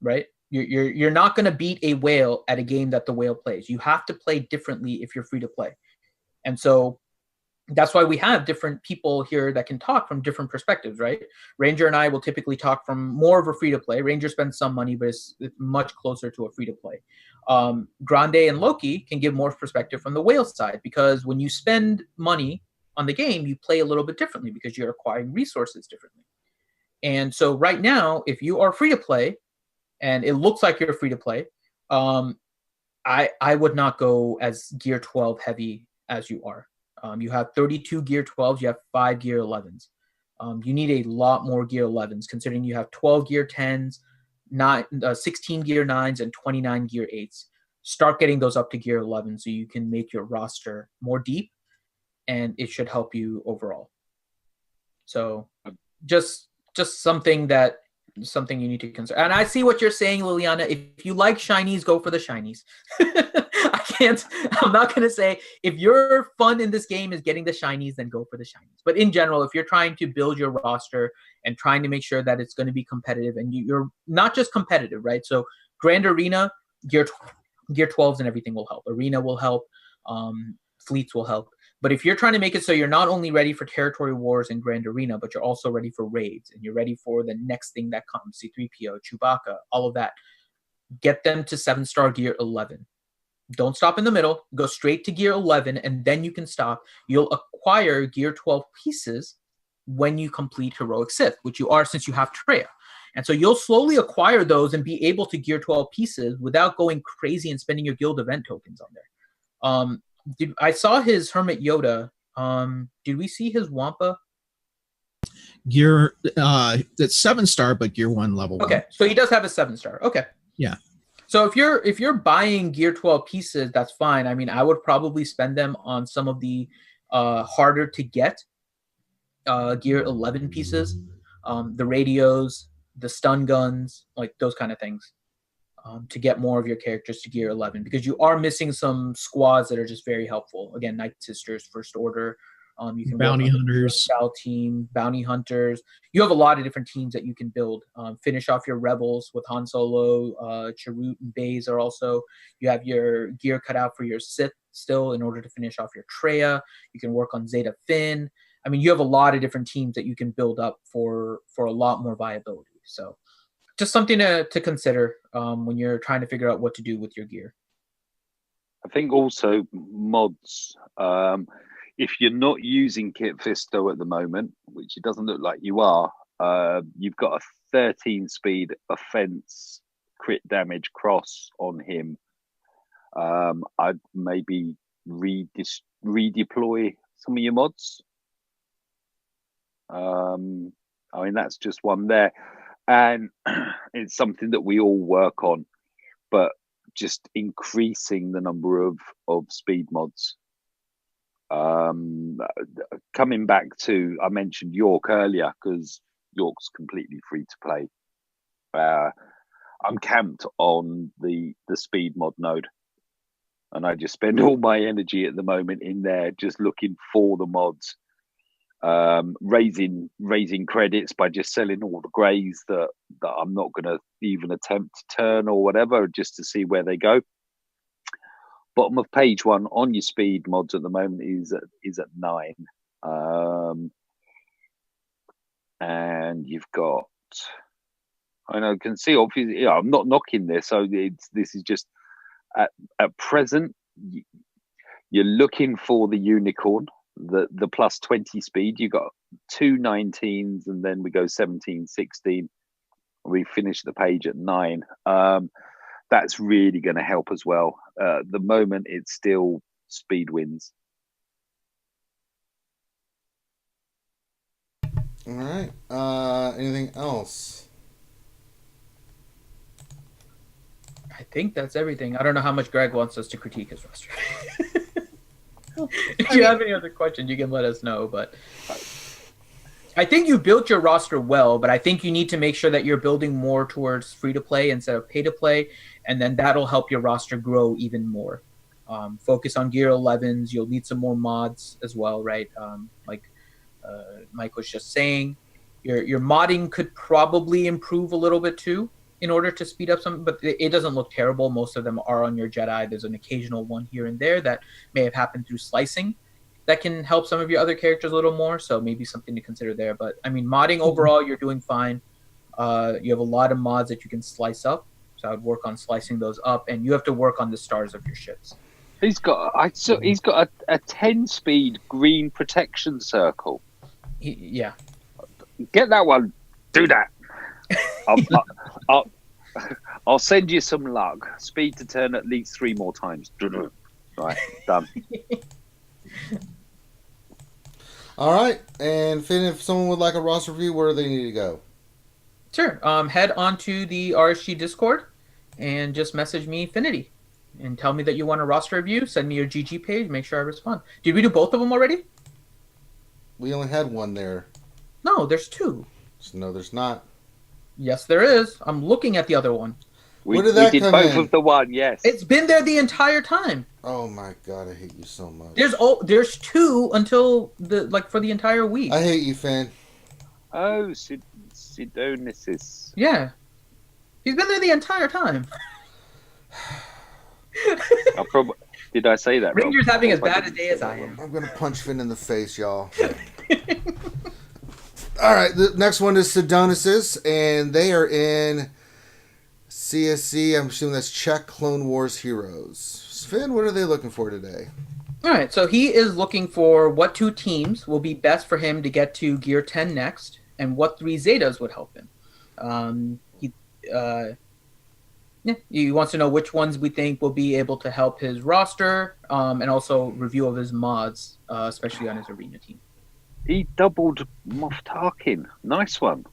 Speaker 6: right? You're not going to beat a whale at a game that the whale plays. You have to play differently if you're free to play. And so that's why we have different people here that can talk from different perspectives, right? Ranger and I will typically talk from more of a free to play. Ranger spends some money, but it's much closer to a free to play. Grande and Loki can give more perspective from the whale side, because when you spend money on the game, you play a little bit differently because you're acquiring resources differently. And so right now, if you are free to play, and it looks like you're free to play, I would not go as Gear 12 heavy as you are. You have 32 Gear 12s, you have 5 Gear 11s. You need a lot more Gear 11s, considering you have 12 Gear 10s, 16 Gear 9s, and 29 Gear 8s. Start getting those up to Gear 11 so you can make your roster more deep, and it should help you overall. So just something you need to consider. And I see what you're saying, Liliana. If you like shinies, go for the shinies. I'm not going to say, if your fun in this game is getting the shinies, then go for the shinies. But in general, if you're trying to build your roster and trying to make sure that it's going to be competitive, and you're not just competitive, right? So Grand Arena, Gear 12s and everything will help. Arena will help. Fleets will help. But if you're trying to make it so you're not only ready for territory wars and Grand Arena, but you're also ready for raids, and you're ready for the next thing that comes, C-3PO, Chewbacca, all of that, get them to 7-star Gear 11. Don't stop in the middle. Go straight to Gear 11, and then you can stop. You'll acquire Gear 12 pieces when you complete Heroic Sith, which you are since you have Traya. And so you'll slowly acquire those and be able to Gear 12 pieces without going crazy and spending your guild event tokens on there. I saw his Hermit Yoda. Did we see his Wampa?
Speaker 4: Gear, that's 7-star, but Gear 1 level 1.
Speaker 6: Okay, so he does have a 7-star. Okay.
Speaker 4: Yeah.
Speaker 6: So if you're buying Gear 12 pieces, that's fine. I mean, I would probably spend them on some of the harder to get Gear 11 pieces, the radios, the stun guns, like those kind of things, to get more of your characters to Gear 11, because you are missing some squads that are just very helpful. Again, Night Sisters, First Order. You can
Speaker 4: Bounty Hunters,
Speaker 6: team, Bounty Hunters. You have a lot of different teams that you can build. Finish off your Rebels with Han Solo, Chirrut and Baze are also. You have your gear cut out for your Sith still in order to finish off your Traya. You can work on Zeta Finn. I mean, you have a lot of different teams that you can build up for a lot more viability. So just something to consider when you're trying to figure out what to do with your gear.
Speaker 3: I think also mods. If you're not using Kit Fisto at the moment, which it doesn't look like you are, you've got a 13 speed offense crit damage cross on him. I'd maybe redeploy some of your mods. I mean, that's just one there. And it's something that we all work on, but just increasing the number of speed mods. Coming back to, I mentioned York earlier because York's completely free to play. I'm camped on the speed mod node, and I just spend all my energy at the moment in there just looking for the mods. raising credits by just selling all the greys that I'm not going to even attempt to turn or whatever, just to see where they go. Bottom of page 1 on your speed mods at the moment is at 9, and you've got. I know, can see obviously. Yeah, I'm not knocking this. So this is just at present. You're looking for the unicorn, the plus 20 speed. You got 2 19s, and then we go 17, 16. We finish the page at 9. That's really going to help as well. The moment it's still speed wins.
Speaker 1: All right. Anything else?
Speaker 6: I think that's everything. I don't know how much Greg wants us to critique his roster. If you have any other questions, you can let us know. But I think you built your roster well, but I think you need to make sure that you're building more towards free to play instead of pay to play, and then that'll help your roster grow even more. Focus on gear 11s. You'll need some more mods as well, right? Like Mike was just saying, your modding could probably improve a little bit too in order to speed up some, but it doesn't look terrible. Most of them are on your Jedi. There's an occasional one here and there that may have happened through slicing that can help some of your other characters a little more, so maybe something to consider there. But I mean, modding overall, you're doing fine. You have a lot of mods that you can slice up, so I would work on slicing those up, and you have to work on the stars of your ships.
Speaker 3: He's got a 10-speed green protection circle.
Speaker 6: Yeah.
Speaker 3: Get that one. Do that. I'll send you some luck. Speed to turn at least 3 more times. Right, done.
Speaker 1: All right. And Finn, if someone would like a roster review, where do they need to go?
Speaker 6: Sure. Head on to the RSG Discord and just message me Finity and tell me that you want a roster review. Send me your GG page. Make sure I respond. Did we do both of them already?
Speaker 1: We only had one there.
Speaker 6: No, there's 2.
Speaker 1: No, there's not.
Speaker 6: Yes, there is. I'm looking at the other one.
Speaker 1: Where did that
Speaker 3: we did
Speaker 1: come
Speaker 3: both
Speaker 1: in?
Speaker 3: of the one, yes.
Speaker 6: It's been there the entire time.
Speaker 1: Oh my god, I hate you so much.
Speaker 6: There's 2 until for the entire week.
Speaker 1: I hate you, Finn.
Speaker 3: Oh, Sidonisis.
Speaker 6: Yeah. He's been there the entire time.
Speaker 3: Did I say that wrong?
Speaker 6: Ranger's having as bad a day as I am.
Speaker 1: I'm gonna punch Finn in the face, y'all. All right, the next one is Sidonisis, and they are in CSC. I'm assuming that's Czech Clone Wars Heroes. Finn, what are they looking for today?
Speaker 6: All right, so he is looking for what 2 teams will be best for him to get to Gear 10 next, and what 3 Zetas would help him. He wants to know which ones we think will be able to help his roster, and also review of his mods, especially on his arena team.
Speaker 3: He doubled Moff Tarkin. Nice one.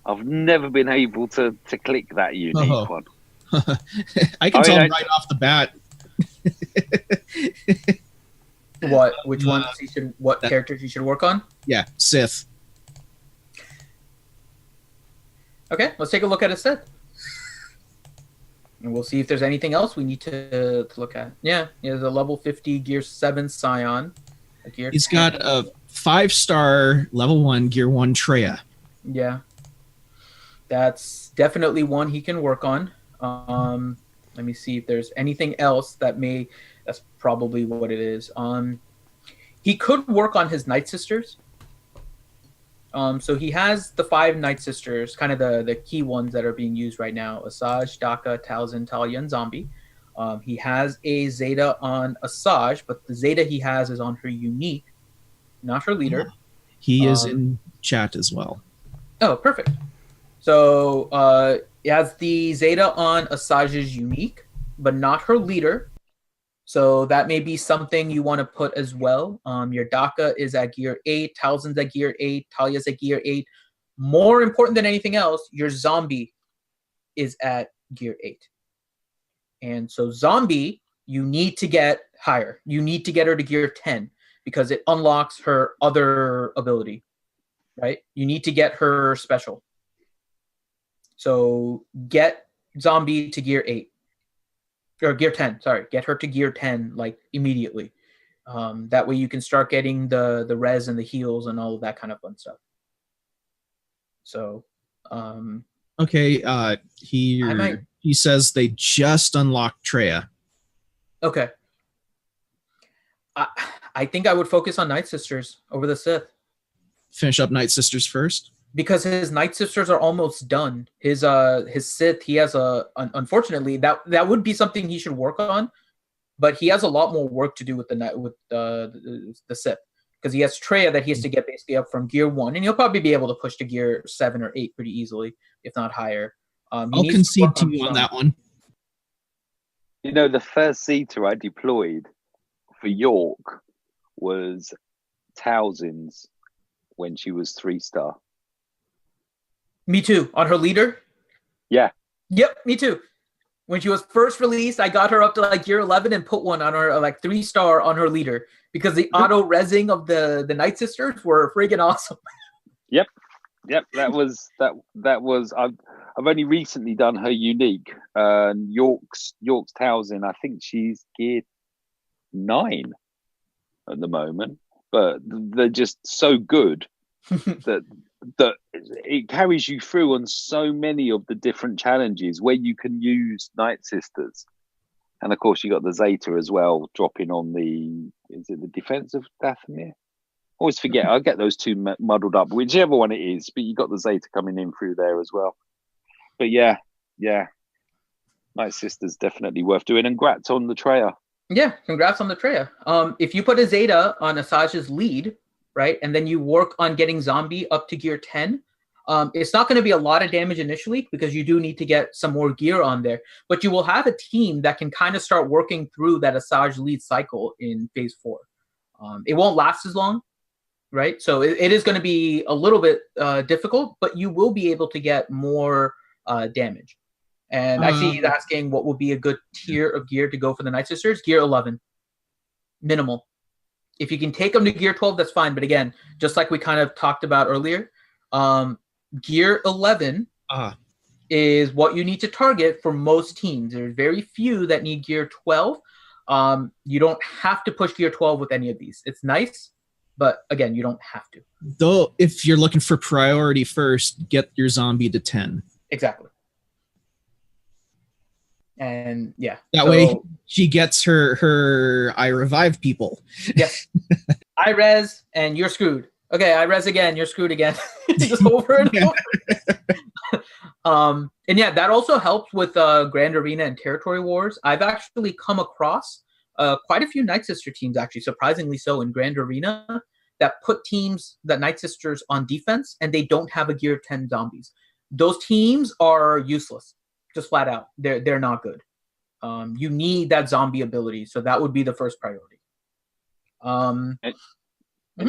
Speaker 3: I've never been able to click that unique one.
Speaker 4: I can tell him right off the bat.
Speaker 6: Which ones characters he should work on?
Speaker 4: Yeah, Sith.
Speaker 6: Okay, let's take a look at his set. And we'll see if there's anything else we need to look at. Yeah, he has a level 50 Gear 7 Scion.
Speaker 4: He's got a 5-star level 1 Gear 1 Treya.
Speaker 6: Yeah. That's definitely one he can work on. Let me see if there's anything else that's probably what it is. He could work on his Night Sisters. So he has the 5 Night Sisters, kind of the key ones that are being used right now: Asajj, Daka, Talzin, Talia, and Zombie. He has a Zeta on Asajj, but the Zeta he has is on her unique, not her leader.
Speaker 4: He is in chat as well.
Speaker 6: Oh, perfect. So he has the Zeta on Asajj's unique, but not her leader. So that may be something you want to put as well. Your Daka is at Gear 8, Talzin's at Gear 8, Talia's at Gear 8. More important than anything else, your Zombie is at Gear 8. And so Zombie, you need to get higher. You need to get her to Gear 10 because it unlocks her other ability, right? You need to get her special. So get Zombie to Gear 8. Or Gear 10, sorry. Get her to Gear 10, like, immediately. That way you can start getting the res and the heals and all of that kind of fun stuff. So,
Speaker 4: Okay,
Speaker 6: I might.
Speaker 4: he says they just unlocked Treya.
Speaker 6: Okay. I think I would focus on Night Sisters over the Sith.
Speaker 4: Finish up Night Sisters first.
Speaker 6: Because his Night Sisters are almost done. His Sith, he has unfortunately that would be something he should work on, but he has a lot more work to do with the Sith, because he has Treya that he has to get basically up from gear 1, and he'll probably be able to push to gear 7 or 8 pretty easily, if not higher.
Speaker 4: I'll concede to you on that one.
Speaker 3: You know, the first seater I deployed for York was Towson's when she was 3-star.
Speaker 6: Me too. On her leader?
Speaker 3: Yeah.
Speaker 6: Yep, me too. When she was first released, I got her up to like gear 11 and put one on her, like 3-star on her leader, because the auto resing of the Night Sisters were friggin' awesome.
Speaker 3: Yep. That was. I've only recently done her unique. York's Towson. I think she's gear 9 at the moment, but they're just so good that it carries you through on so many of the different challenges where you can use Night Sisters. And of course you got the Zeta as well, dropping on the defense of Dathomir? Always forget, I get those two muddled up, whichever one it is, but you got the Zeta coming in through there as well. But yeah, Night Sisters definitely worth doing, and congrats on the Treya.
Speaker 6: Yeah, congrats on the Treya. If you put a Zeta on Asajj's lead, right, and then you work on getting Zombie up to gear 10, it's not going to be a lot of damage initially, because you do need to get some more gear on there, but you will have a team that can kind of start working through that Asajj lead cycle in phase 4. It won't last as long, right? So it is going to be a little bit difficult, but you will be able to get more damage. And I see he's asking what would be a good tier of gear to go for the Night Sisters. Gear 11. Minimal. If you can take them to gear 12, that's fine. But again, just like we kind of talked about earlier, gear 11 is what you need to target for most teams. There's very few that need gear 12. You don't have to push gear 12 with any of these. It's nice, but again, you don't have to.
Speaker 4: Though, if you're looking for priority first, get your Zombie to 10.
Speaker 6: Exactly. And yeah.
Speaker 4: That way she gets her I revive people.
Speaker 6: Yes. I res and you're screwed. Okay, I res again, you're screwed again. Just over and over. And yeah, that also helps with Grand Arena and Territory Wars. I've actually come across quite a few Night Sister teams, actually, surprisingly so, in Grand Arena, that put Night Sisters on defense, and they don't have a gear 10 zombies. Those teams are useless. Just flat out, they're not good. You need that zombie ability, so that would be the first priority.
Speaker 3: And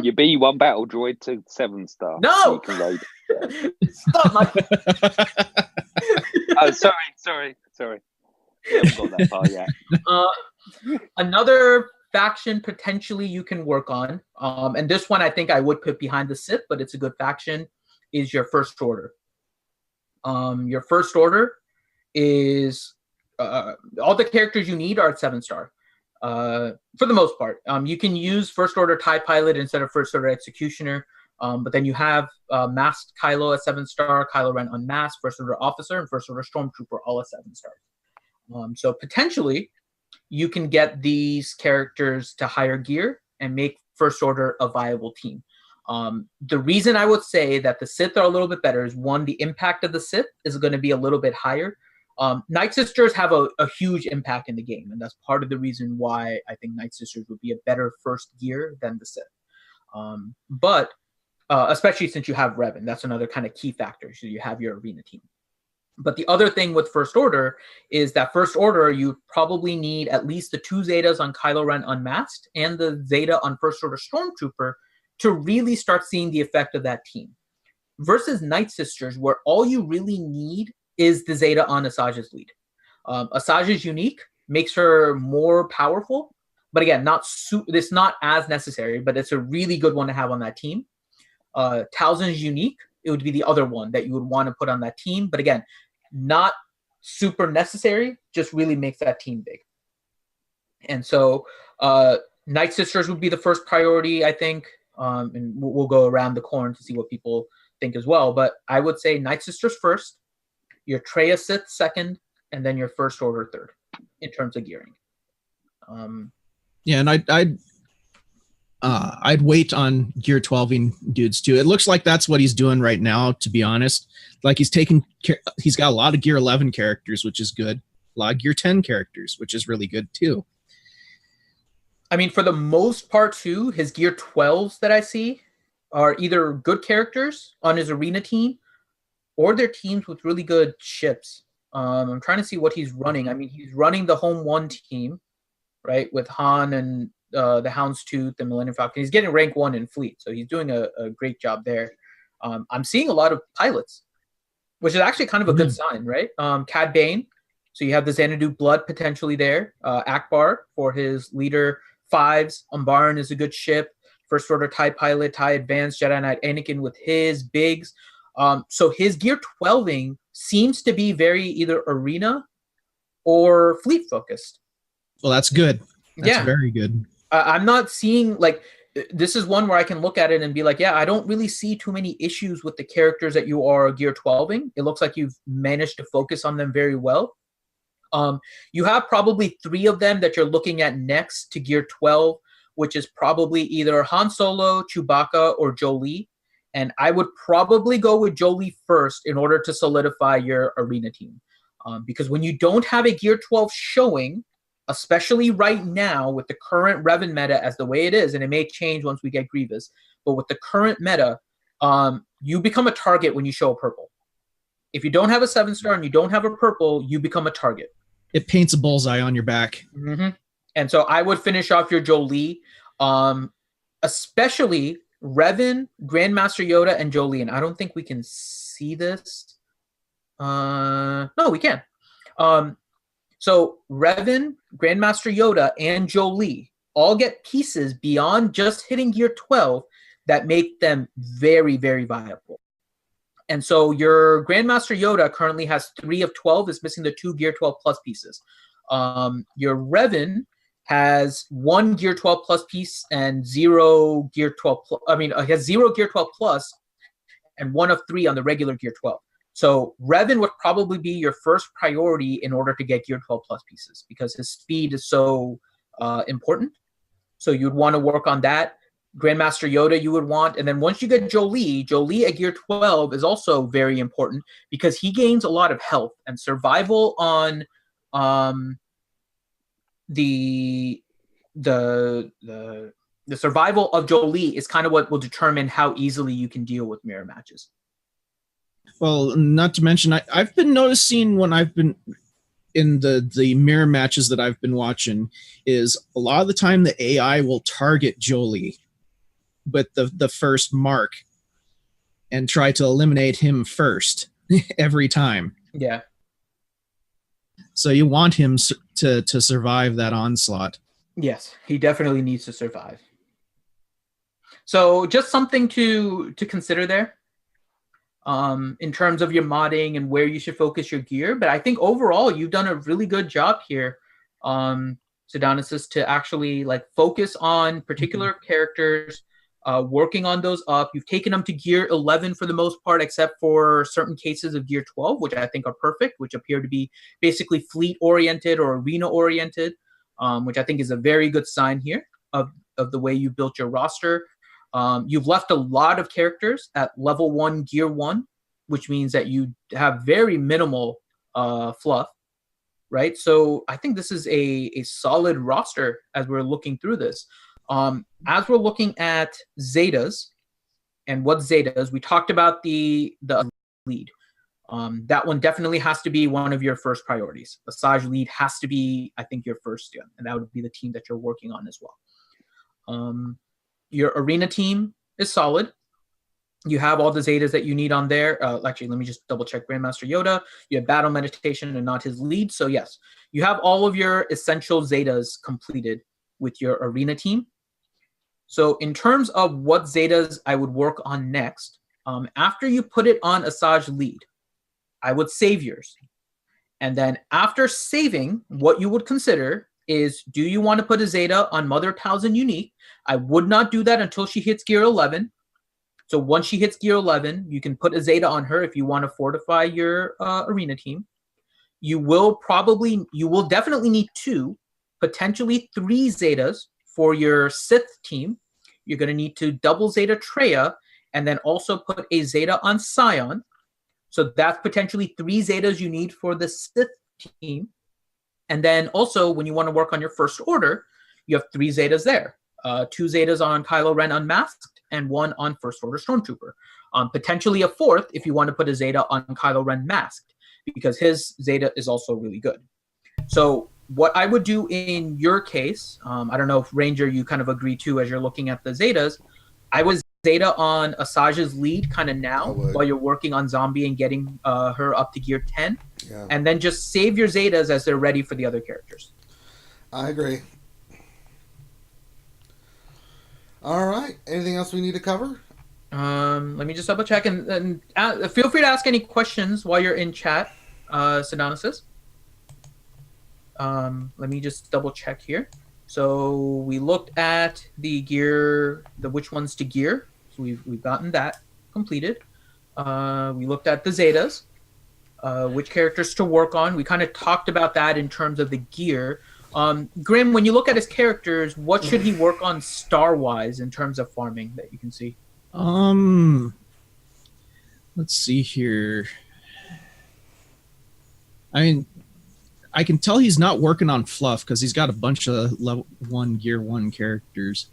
Speaker 3: your B1 battle droid to 7-star.
Speaker 6: No,
Speaker 3: so you can load.
Speaker 6: Stop, Mike.
Speaker 3: Oh, sorry. We haven't got that far yet.
Speaker 6: Another faction potentially you can work on, and this one I think I would put behind the Sith, but it's a good faction, is your First Order. Your First Order is all the characters you need are at 7-star for the most part. You can use First Order TIE Pilot instead of First Order Executioner, but then you have Masked Kylo at 7-star, Kylo Ren Unmasked, First Order Officer, and First Order Stormtrooper all at 7 stars. So potentially you can get these characters to higher gear and make First Order a viable team. The reason I would say that the Sith are a little bit better is, one, the impact of the Sith is going to be a little bit higher. Night Sisters have a huge impact in the game, and that's part of the reason why I think Night Sisters would be a better first gear than the Sith. But especially since you have Revan, that's another kind of key factor. So you have your arena team. But the other thing with First Order is that First Order, you probably need at least the 2 Zetas on Kylo Ren Unmasked and the Zeta on First Order Stormtrooper to really start seeing the effect of that team. Versus Night Sisters, where all you really need is the Zeta on Asajj's lead. Asajj's unique makes her more powerful, but again, it's not as necessary, but it's a really good one to have on that team. Towson's unique, it would be the other one that you would want to put on that team, but again, not super necessary, just really makes that team big. And so Night Sisters would be the first priority, I think. And we'll go around the corn to see what people think as well. But I would say Night Sisters first, your Treya Sith second, and then your First Order third in terms of gearing.
Speaker 4: Yeah, and I'd wait on gear 12ing dudes too. It looks like that's what he's doing right now, to be honest. Like he's got a lot of gear 11 characters, which is good. A lot of gear 10 characters, which is really good too.
Speaker 6: I mean, for the most part too, his gear 12s that I see are either good characters on his arena team or they're teams with really good ships. I'm trying to see what he's running. I mean, he's running the home one team, right, with Han and the Houndstooth and Millennium Falcon. He's getting rank 1 in fleet, so he's doing a great job there. I'm seeing a lot of pilots, which is actually kind of a good sign, right? Cad Bane, so you have the Xanadu Blood potentially there. Akbar for his leader 5s. Umbaran is a good ship. First Order TIE Pilot, TIE Advanced, Jedi Knight Anakin with his bigs. So his gear 12ing seems to be very either arena or fleet focused.
Speaker 4: Well, that's good. That's very good.
Speaker 6: I'm not seeing, like, this is one where I can look at it and be like, yeah, I don't really see too many issues with the characters that you are gear 12ing. It looks like you've managed to focus on them very well. You have probably 3 of them that you're looking at next to gear 12, which is probably either Han Solo, Chewbacca, or Jolie. And I would probably go with Jolie first in order to solidify your arena team. Because when you don't have a gear 12 showing, especially right now with the current Revan meta as the way it is, and it may change once we get Grievous, but with the current meta, you become a target when you show a purple. If you don't have a 7-star and you don't have a purple, you become a target.
Speaker 4: It paints a bullseye on your back.
Speaker 6: Mm-hmm. And so I would finish off your Jolie, especially Revan, Grandmaster Yoda, and Jolie. And I don't think we can see this. No, we can. So Revan, Grandmaster Yoda, and Jolie all get pieces beyond just hitting gear 12 that make them very, very viable. And so your Grandmaster Yoda currently has 3 of 12, is missing the 2 gear 12 plus pieces. Your Revan has 1 gear 12 plus piece and 0 gear 12 plus. He has 0 gear 12 plus and 1 of 3 on the regular gear 12. So Revan would probably be your first priority in order to get gear 12 plus pieces because his speed is so important. So you'd want to work on that. Grandmaster Yoda you would want. And then once you get Jolie at gear 12 is also very important because he gains a lot of health and survival on the survival of Jolie is kind of what will determine how easily you can deal with mirror matches.
Speaker 4: Well, not to mention, I've been noticing when I've been in the mirror matches that I've been watching is a lot of the time the AI will target Jolie with the first mark and try to eliminate him first every time.
Speaker 6: Yeah.
Speaker 4: So you want him to survive that onslaught.
Speaker 6: Yes, he definitely needs to survive. So just something to consider there. In terms of your modding and where you should focus your gear. But I think overall, you've done a really good job here, Sedonis, to actually focus on particular characters, working on those up. You've taken them to gear 11 for the most part, except for certain cases of gear 12, which I think are perfect, which appear to be basically fleet-oriented or arena-oriented, which I think is a very good sign here of the way you built your roster. You've left a lot of characters at level 1, gear 1, which means that you have very minimal fluff, right? So I think this is a solid roster as we're looking through this. As we're looking at Zetas and what Zetas, we talked about the lead. That one definitely has to be one of your first priorities. Asajj lead has to be, I think, your first gun, and that would be the team that you're working on as well. Your arena team is solid. You have all the Zetas that you need on there. Actually, let me just double check Grandmaster Yoda. You have Battle Meditation and not his lead. So yes, you have all of your essential Zetas completed with your arena team. So in terms of what Zetas I would work on next, after you put it on Asajj lead, I would save yours. And then after saving, what you would consider is, do you want to put a Zeta on Mother Talzin Unique? I would not do that until she hits gear 11. So once she hits gear 11, you can put a Zeta on her if you want to fortify your arena team. You will definitely need 2, potentially 3 Zetas for your Sith team. You're going to need to double Zeta Treya and then also put a Zeta on Scion. So that's potentially 3 Zetas you need for the Sith team. And then also, when you want to work on your First Order, you have 3 Zetas there. 2 Zetas on Kylo Ren Unmasked and 1 on First Order Stormtrooper. Potentially a 4th if you want to put a Zeta on Kylo Ren Masked, because his Zeta is also really good. So what I would do in your case, I don't know if Ranger you kind of agree to as you're looking at the Zetas, I would Zeta on Asajj's lead kind of now while you're working on Zombie and getting her up to gear 10.
Speaker 1: Yeah.
Speaker 6: And then just save your Zetas as they're ready for the other characters.
Speaker 1: I agree. All right. Anything else we need to cover?
Speaker 6: Let me just double check and feel free to ask any questions while you're in chat, Sedonicus. Let me just double check here. So we looked at the gear, which ones to gear. So we've gotten that completed. We looked at the Zetas, which characters to work on. We kind of talked about that in terms of the gear. Grim, when you look at his characters, what should he work on star-wise in terms of farming that you can see?
Speaker 4: Let's see here. I mean, I can tell he's not working on fluff because he's got a bunch of level 1 gear 1 characters.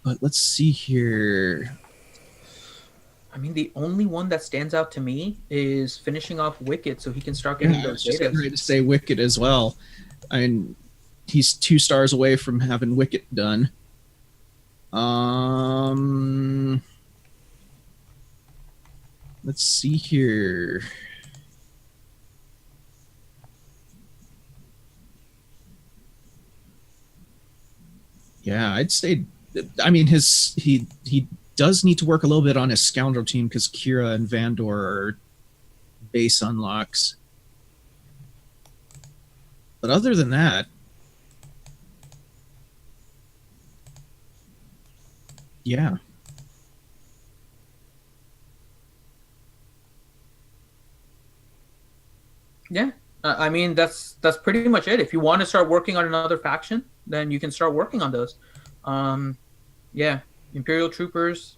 Speaker 4: But let's see here.
Speaker 6: I mean, the only one that stands out to me is finishing off Wicked, so he can start getting
Speaker 4: I
Speaker 6: those
Speaker 4: was just getting
Speaker 6: Zetas.
Speaker 4: ready to say Wicked as well. I mean, he's 2 stars away from having Wicked done. Let's see here. Yeah, I'd say. I mean, he does need to work a little bit on his scoundrel team because Kira and Vandor are base unlocks. But other than that, yeah.
Speaker 6: Yeah, I mean that's pretty much it. If you want to start working on another faction, then you can start working on those. Yeah, Imperial Troopers,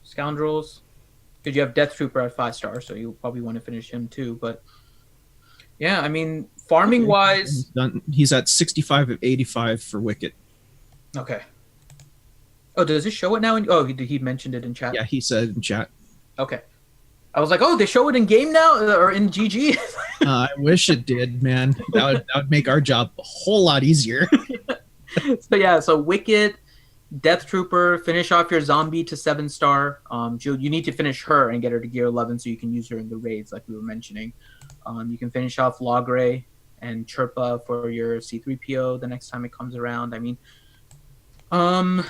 Speaker 6: Scoundrels, because you have Death Trooper at 5 stars, so you'll probably want to finish him too. But yeah, I mean, farming wise,
Speaker 4: he's at 65 of 85 for Wicket.
Speaker 6: Okay. Oh, does it show it now? He mentioned it in chat.
Speaker 4: Yeah, he said in chat.
Speaker 6: Okay. I was like, oh, they show it in game now or in GG?
Speaker 4: I wish it did, man. That would make our job a whole lot easier.
Speaker 6: So Wicket, Death Trooper, finish off your Zombie to 7 star. You need to finish her and get her to gear 11 so you can use her in the raids like we were mentioning. You can finish off Logray and Chirpa for your C-3PO the next time it comes around. I mean, it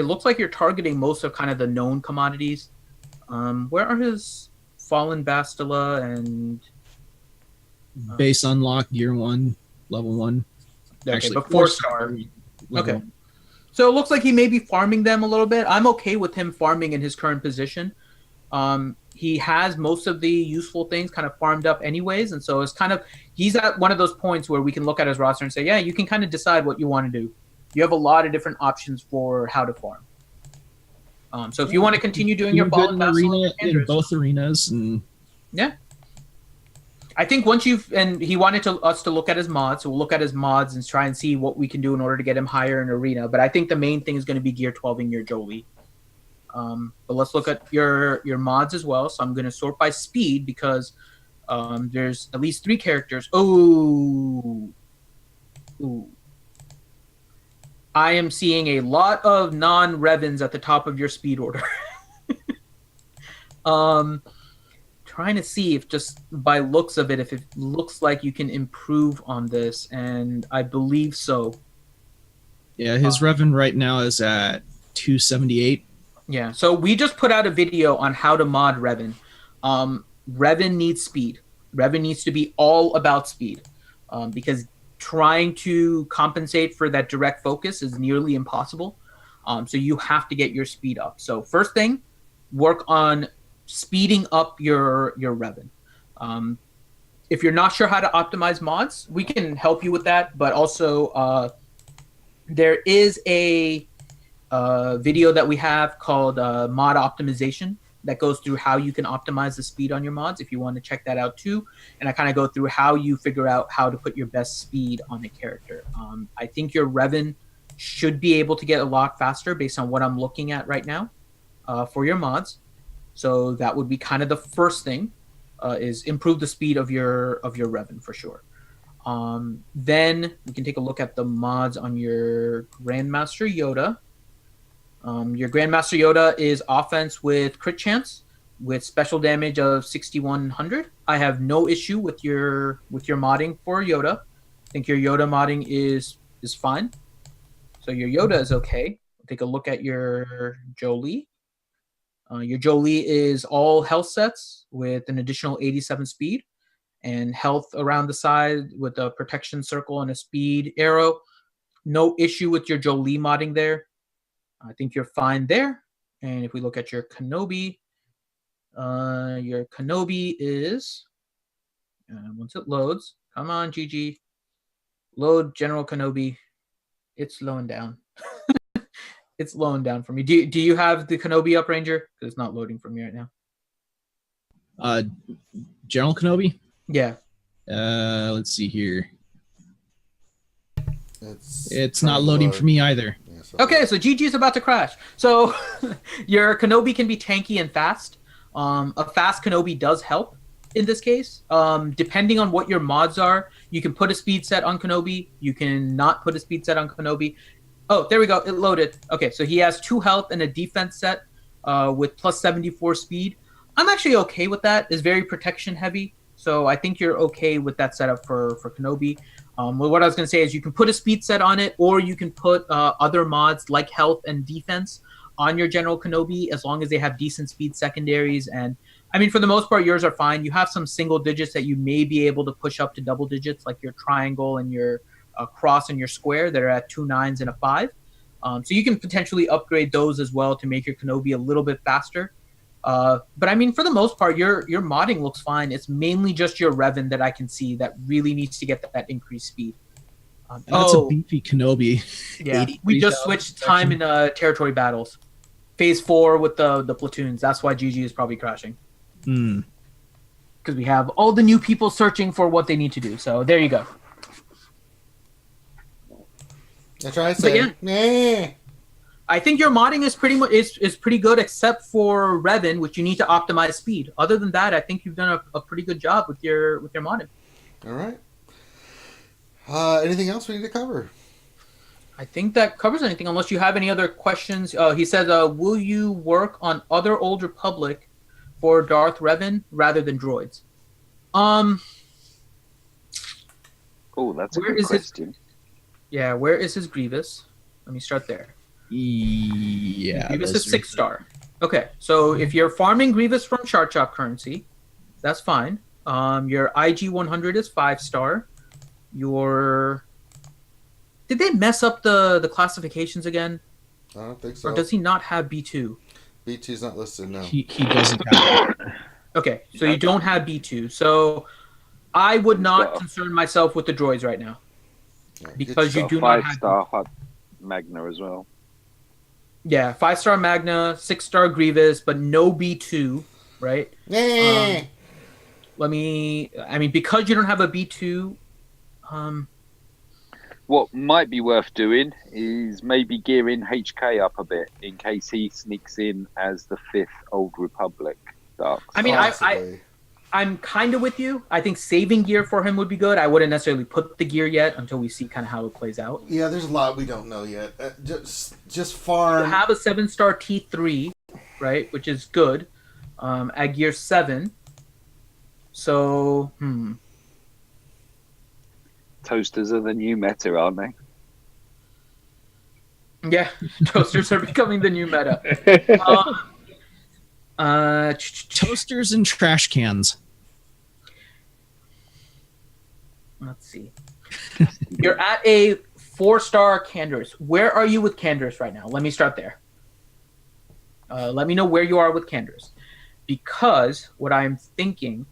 Speaker 6: looks like you're targeting most of kind of the known commodities. Where are his Fallen Bastila and
Speaker 4: base unlock gear 1, level 1?
Speaker 6: Okay,
Speaker 4: Actually,
Speaker 6: but 4-star. Okay.
Speaker 4: 1.
Speaker 6: So it looks like he may be farming them a little bit. I'm okay with him farming in his current position. He has most of the useful things kind of farmed up anyways, and so it's kind of he's at one of those points where we can look at his roster and say, yeah, you can kind of decide what you want to do. You have a lot of different options for how to farm. So if you want to continue doing your ball and
Speaker 4: arena in both arenas, and
Speaker 6: yeah, I think once he wanted us to look at his mods, so we'll look at his mods and try and see what we can do in order to get him higher in arena. But I think the main thing is going to be gear 12 in your Jolie. But let's look at your mods as well. So I'm going to sort by speed because there's at least 3 characters. Ooh. I am seeing a lot of non-Revens at the top of your speed order. Trying to see if just by looks of it, if it looks like you can improve on this, and I believe so.
Speaker 4: Yeah, his Revan right now is at 278.
Speaker 6: Yeah, so we just put out a video on how to mod Revan. Revan needs speed. Revan needs to be all about speed. because trying to compensate for that direct focus is nearly impossible. So you have to get your speed up. So first thing, work on speeding up your Revan. If you're not sure how to optimize mods, we can help you with that. But also, there is a video that we have called Mod Optimization that goes through how you can optimize the speed on your mods if you want to check that out too. And I kind of go through how you figure out how to put your best speed on a character. I think your Revan should be able to get a lot faster based on what I'm looking at right now for your mods. So that would be kind of the first thing, is improve the speed of your Revan for sure. Then we can take a look at the mods on your Grandmaster Yoda. Your Grandmaster Yoda is offense with crit chance, with special damage of 6100. I have no issue with your modding for Yoda. I think your Yoda modding is fine. So your Yoda is okay. Take a look at your Jolee. Your Jolee is all health sets with an additional 87 speed, and health around the side with a protection circle and a speed arrow. No issue with your Jolee modding there. I think you're fine there. And if we look at your Kenobi is, once it loads, come on, GG, load General Kenobi. It's slowing down. It's slowing down for me. Do you have the Kenobi up, Ranger? Because it's not loading for me right now.
Speaker 4: General Kenobi?
Speaker 6: Yeah.
Speaker 4: Let's see here.
Speaker 1: It's
Speaker 4: not loading for me either.
Speaker 1: Yeah,
Speaker 6: Okay, so GG is about to crash. So your Kenobi can be tanky and fast. A fast Kenobi does help in this case. Depending on what your mods are, you can put a speed set on Kenobi. You can not put a speed set on Kenobi. Oh, there we go. It loaded. Okay, so he has 2 health and a defense set with plus 74 speed. I'm actually okay with that. It's very protection heavy. So I think you're okay with that setup for Kenobi. What I was going to say is you can put a speed set on it, or you can put other mods like health and defense on your General Kenobi as long as they have decent speed secondaries. And I mean, for the most part, yours are fine. You have some single digits that you may be able to push up to double digits, like your triangle and your cross and your square that are at 2 9s and a 5. So you can potentially upgrade those as well to make your Kenobi a little bit faster. But I mean, for the most part, your modding looks fine. It's mainly just your Revan that I can see that really needs to get that increased speed.
Speaker 4: That's a beefy Kenobi.
Speaker 6: Yeah, we just switched time in territory battles. Phase 4 with the platoons. That's why GG is probably crashing. Because we have all the new people searching for what they need to do. So there you go.
Speaker 1: That's what I say.
Speaker 6: Yeah. I think your modding is pretty much is pretty good, except for Revan, which you need to optimize speed. Other than that, I think you've done a pretty good job with your modding.
Speaker 1: All right. Anything else we need to cover?
Speaker 6: I think that covers anything, unless you have any other questions. He says, will you work on other Old Republic for Darth Revan rather than droids?
Speaker 3: Oh, that's a good question.
Speaker 6: Where is his Grievous? Let me start there.
Speaker 4: Yeah.
Speaker 6: Grievous is 6-star. Okay, so if you're farming Grievous from Chart Chop currency, that's fine. Your IG 100 is 5-star. Did they mess up the classifications again?
Speaker 1: I don't think so.
Speaker 6: Or does he not have B2?
Speaker 1: B2's not listed, no.
Speaker 4: He doesn't have it.
Speaker 6: Okay, so you don't have B2. So I would not concern myself with the droids right now.
Speaker 1: Yeah,
Speaker 6: because you do not have
Speaker 3: 5-star Hut Magna as well.
Speaker 6: Yeah, 5-star Magna, 6-star Grievous, but no B2, right?
Speaker 1: Yeah.
Speaker 6: Because you don't have a B2,
Speaker 3: what might be worth doing is maybe gearing HK up a bit in case he sneaks in as the 5th Old Republic Dark.
Speaker 6: I mean, I'm kind of with you. I think saving gear for him would be good. I wouldn't necessarily put the gear yet until we see kind of how it plays out.
Speaker 1: Yeah, there's a lot we don't know yet. Just farm.
Speaker 6: You have a 7-star T3, right, which is good, at gear 7. So,
Speaker 3: Toasters are the new meta, aren't they?
Speaker 6: Yeah, toasters are becoming the new meta.
Speaker 4: Toasters and trash cans.
Speaker 6: Let's see. You're at a 4-star Canderous. Where are you with Canderous right now? Let me start there. Let me know where you are with Canderous. Because what I'm thinking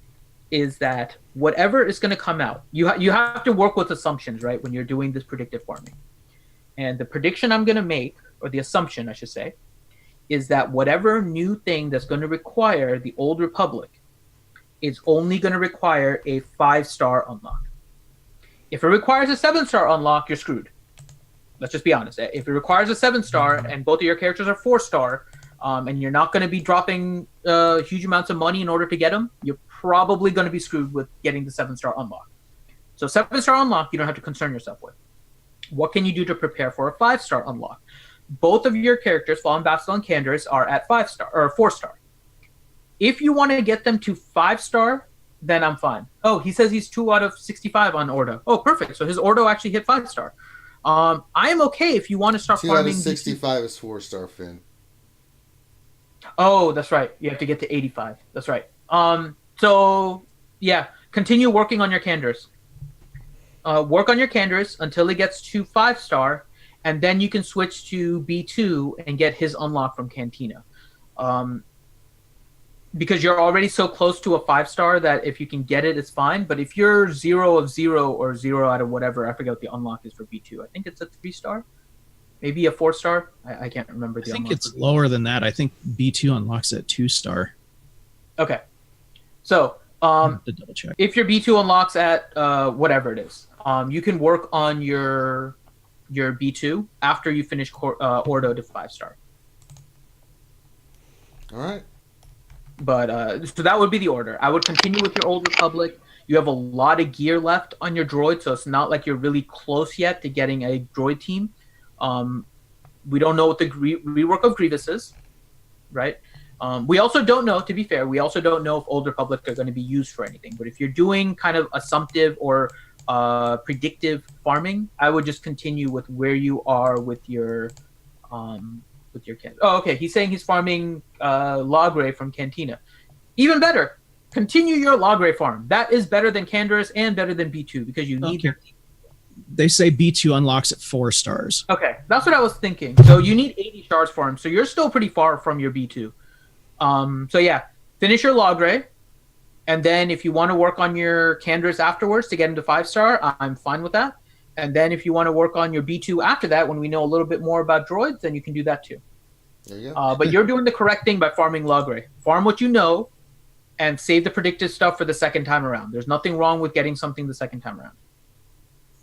Speaker 6: is that whatever is going to come out, you have to work with assumptions, right, when you're doing this predictive farming. And the prediction I'm going to make, or the assumption I should say, is that whatever new thing that's going to require the Old Republic is only going to require a 5-star unlock. If it requires a 7-star unlock, you're screwed. Let's just be honest. If it requires a 7-star and both of your characters are 4-star, and you're not going to be dropping huge amounts of money in order to get them, you're probably going to be screwed with getting the 7-star unlock. So 7-star unlock, you don't have to concern yourself with. What can you do to prepare for a 5-star unlock? Both of your characters, Fallen Bastel and Canderous, are at 5-star or 4-star. If you want to get them to 5-star, then I'm fine. Oh, he says he's 2 out of 65 on Ordo. Oh, perfect. So his Ordo actually hit 5-star. I am okay if you want to start
Speaker 1: 2
Speaker 6: farming.
Speaker 1: 2 out of 65 is 4-star, Finn.
Speaker 6: Oh, that's right. You have to get to 85. That's right. So yeah, continue working on your Canderous. Work on your Canderous until it gets to 5-star, and then you can switch to B2 and get his unlock from Cantina. Because you're already so close to a 5-star that if you can get it, it's fine. But if you're 0 of 0 or 0 out of whatever, I forget what the unlock is for B2. I think it's a 3-star, maybe a 4-star. I can't remember the
Speaker 4: I think
Speaker 6: unlock.
Speaker 4: it's lower than that. I think B2 unlocks at 2-star.
Speaker 6: Okay. So
Speaker 4: I have to double check.
Speaker 6: if your B2 unlocks at whatever it is, you can work on your B2 after you finish Ordo to 5-star.
Speaker 1: All right.
Speaker 6: But so that would be the order. I would continue with your Old Republic. You have a lot of gear left on your droid, so it's not like you're really close yet to getting a droid team. We don't know what the rework of Grievous is, right? We also don't know, to be fair, we also don't know if Old Republic are going to be used for anything. But if you're doing kind of assumptive or predictive farming, I would just continue with where you are with your Oh, okay. He's saying he's farming Logray from Cantina. Even better. Continue your Logray farm. That is better than Canderous and better than B2 because you need.
Speaker 4: Okay. They say B2 unlocks at 4 stars.
Speaker 6: Okay, that's what I was thinking. So you need 80 stars for him. So you're still pretty far from your B2. So yeah, finish your Logray, and then if you want to work on your Canderous afterwards to get him to 5-star, I'm fine with that. And then if you want to work on your B2 after that, when we know a little bit more about droids, then you can do that too.
Speaker 1: There you go.
Speaker 6: But you're doing the correct thing by farming Logray. Farm what you know, and save the predictive stuff for the second time around. There's nothing wrong with getting something the second time around.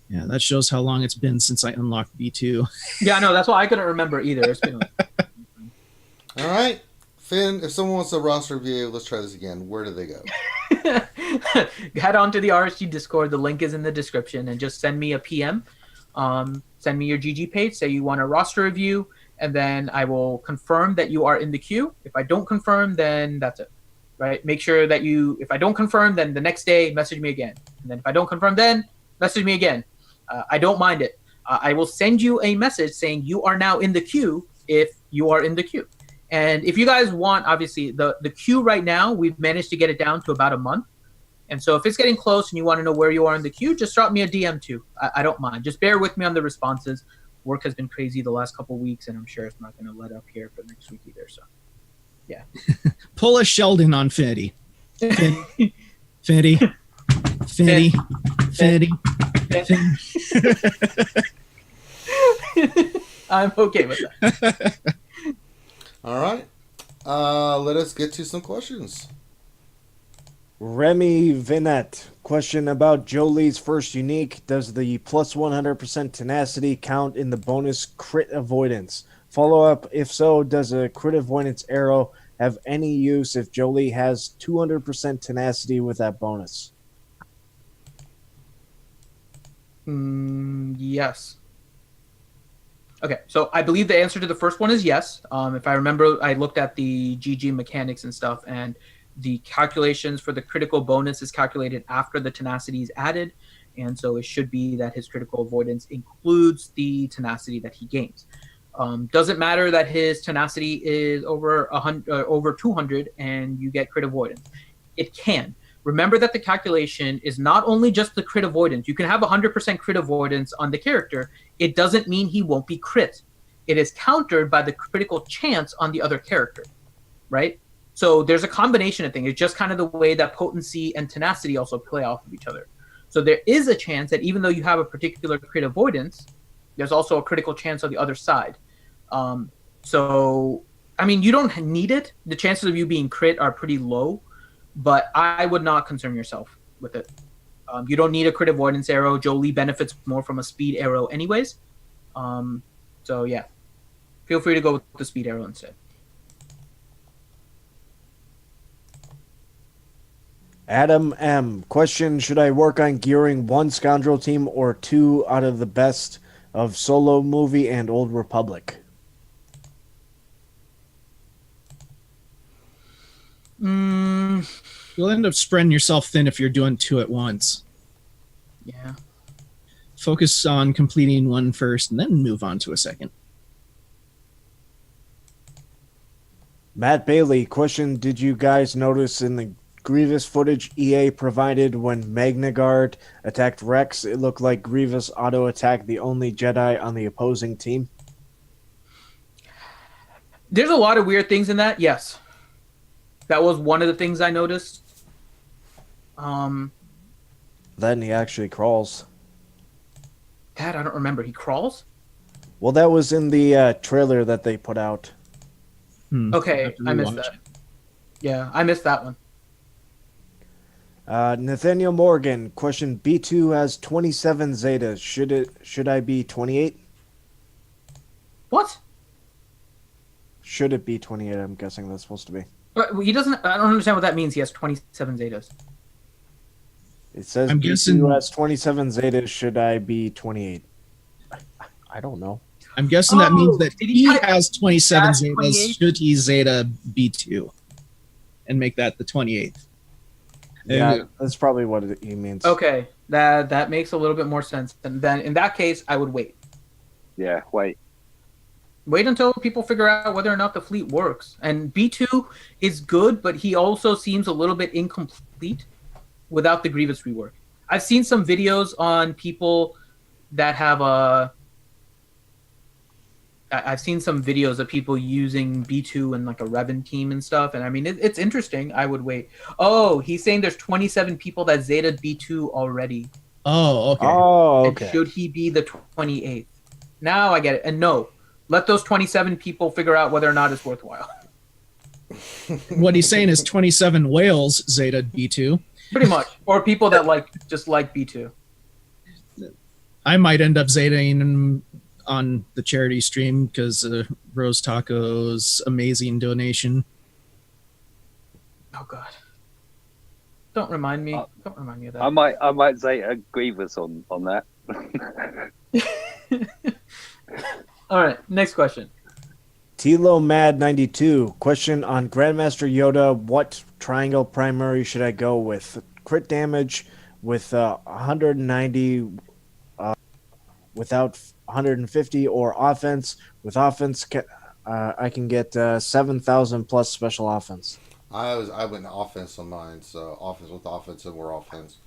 Speaker 4: Yeah, that shows how long it's been since I unlocked B2.
Speaker 6: Yeah, no, that's why I couldn't remember either. It's been
Speaker 1: All right. Finn, if someone wants a roster review, let's try this again. Where do they go?
Speaker 6: Head on to the RSG Discord. The link is in the description, and just send me a PM. Send me your GG page. Say you want a roster review, and then I will confirm that you are in the queue. If I don't confirm, then that's it. Right? Make sure that if I don't confirm, then the next day message me again. And then if I don't confirm, then message me again. I don't mind it. I will send you a message saying you are now in the queue if you are in the queue. And if you guys want, obviously, the queue right now, we've managed to get it down to about a month. And so if it's getting close and you want to know where you are in the queue, just drop me a DM too. I don't mind. Just bear with me on the responses. Work has been crazy the last couple of weeks, and I'm sure it's not going to let up here for next week either. So, yeah.
Speaker 4: Pull a Sheldon on Finity. Finity. Finity. Finity.
Speaker 6: I'm okay with that.
Speaker 1: All right. Let us get to some questions.
Speaker 2: Remy Vinette, question about Jolie's first unique. Does the plus 100% tenacity count in the bonus crit avoidance? Follow up, if so, does a crit avoidance arrow have any use if Jolie has 200% tenacity with that bonus?
Speaker 6: Yes. Okay, so I believe the answer to the first one is yes. If I remember, I looked at the GG mechanics and stuff, and the calculations for the critical bonus is calculated after the tenacity is added, and so it should be that his critical avoidance includes the tenacity that he gains. Doesn't matter that his tenacity is over 200 and you get crit avoidance. It can. remember that the calculation is not only just the crit avoidance. You can have 100% crit avoidance on the character. It doesn't mean he won't be crit. It is countered by the critical chance on the other character, right? So there's a combination of things. It's just kind of the way that potency and tenacity also play off of each other. So there is a chance that even though you have a particular crit avoidance, there's also a critical chance on the other side. So, I mean, you don't need it. The chances of you being crit are pretty low, but I would not concern yourself with it. You don't need a crit avoidance arrow. Jolie benefits more from a speed arrow anyways. So, yeah. Feel free to go with the speed arrow instead.
Speaker 2: Adam M. Question: should I work on gearing one Scoundrel team or two out of the best of Solo Movie and Old Republic?
Speaker 4: You'll end up spreading yourself thin if you're doing two at once.
Speaker 6: Yeah.
Speaker 4: Focus on completing one first and then move on to a second.
Speaker 2: Matt Bailey. Question: did you guys notice in the Grievous footage EA provided when Magnagard attacked Rex, it looked like Grievous auto-attacked the only Jedi on the opposing team?
Speaker 6: There's a lot of weird things in that, yes. That was one of the things I noticed.
Speaker 2: Then he actually crawls.
Speaker 6: Dad, I don't remember. He crawls?
Speaker 2: Well, that was in the trailer that they put out.
Speaker 6: Okay, I missed that. Yeah, I missed that one.
Speaker 2: Nathaniel Morgan. Question: B2 has 27 Zeta. Should I be 28?
Speaker 6: What?
Speaker 2: Should it be 28? I'm guessing that's supposed to be.
Speaker 6: But he doesn't. I don't understand what that means. He has 27 Zetas.
Speaker 2: It says
Speaker 4: I'm
Speaker 2: B2
Speaker 4: guessing-
Speaker 2: has 27 Zeta. Should I be 28? I don't know.
Speaker 4: I'm guessing that means that
Speaker 6: did he
Speaker 4: he
Speaker 6: type
Speaker 4: has 27
Speaker 6: dash
Speaker 4: Zetas.
Speaker 6: 28?
Speaker 4: Should he Zeta B2 and make that the 28th?
Speaker 2: Yeah, that's probably what he means.
Speaker 6: Okay, that makes a little bit more sense. And then in that case, I would wait.
Speaker 3: Yeah, wait.
Speaker 6: Wait until people figure out whether or not the fleet works. And B2 is good, but he also seems a little bit incomplete without the Grievous rework. I've seen some videos on people that have I've seen some videos of people using B2 and like a Revan team and stuff, and I mean it's interesting. I would wait. Oh, he's saying there's 27 people that Zeta B2 already.
Speaker 4: Oh, okay.
Speaker 2: Oh,
Speaker 6: And
Speaker 2: okay.
Speaker 6: should he be the 28th? Now I get it. And no, let those 27 people figure out whether or not it's worthwhile.
Speaker 4: What he's saying is 27 whales Zeta B2.
Speaker 6: Pretty much, or people that just like B2.
Speaker 4: I might end up Zetaing him on the charity stream because Rose Taco's amazing donation.
Speaker 6: Oh God! Don't remind me. Don't remind me of that.
Speaker 3: I might say a Grievous on that.
Speaker 6: All right, next question.
Speaker 2: Tilo Mad 92. Question on Grandmaster Yoda: what triangle primary should I go with? Crit damage with 190 without 150, or offense with offense? I can get 7,000 plus special offense.
Speaker 1: I went offense on mine, so offense with offense and we're offense.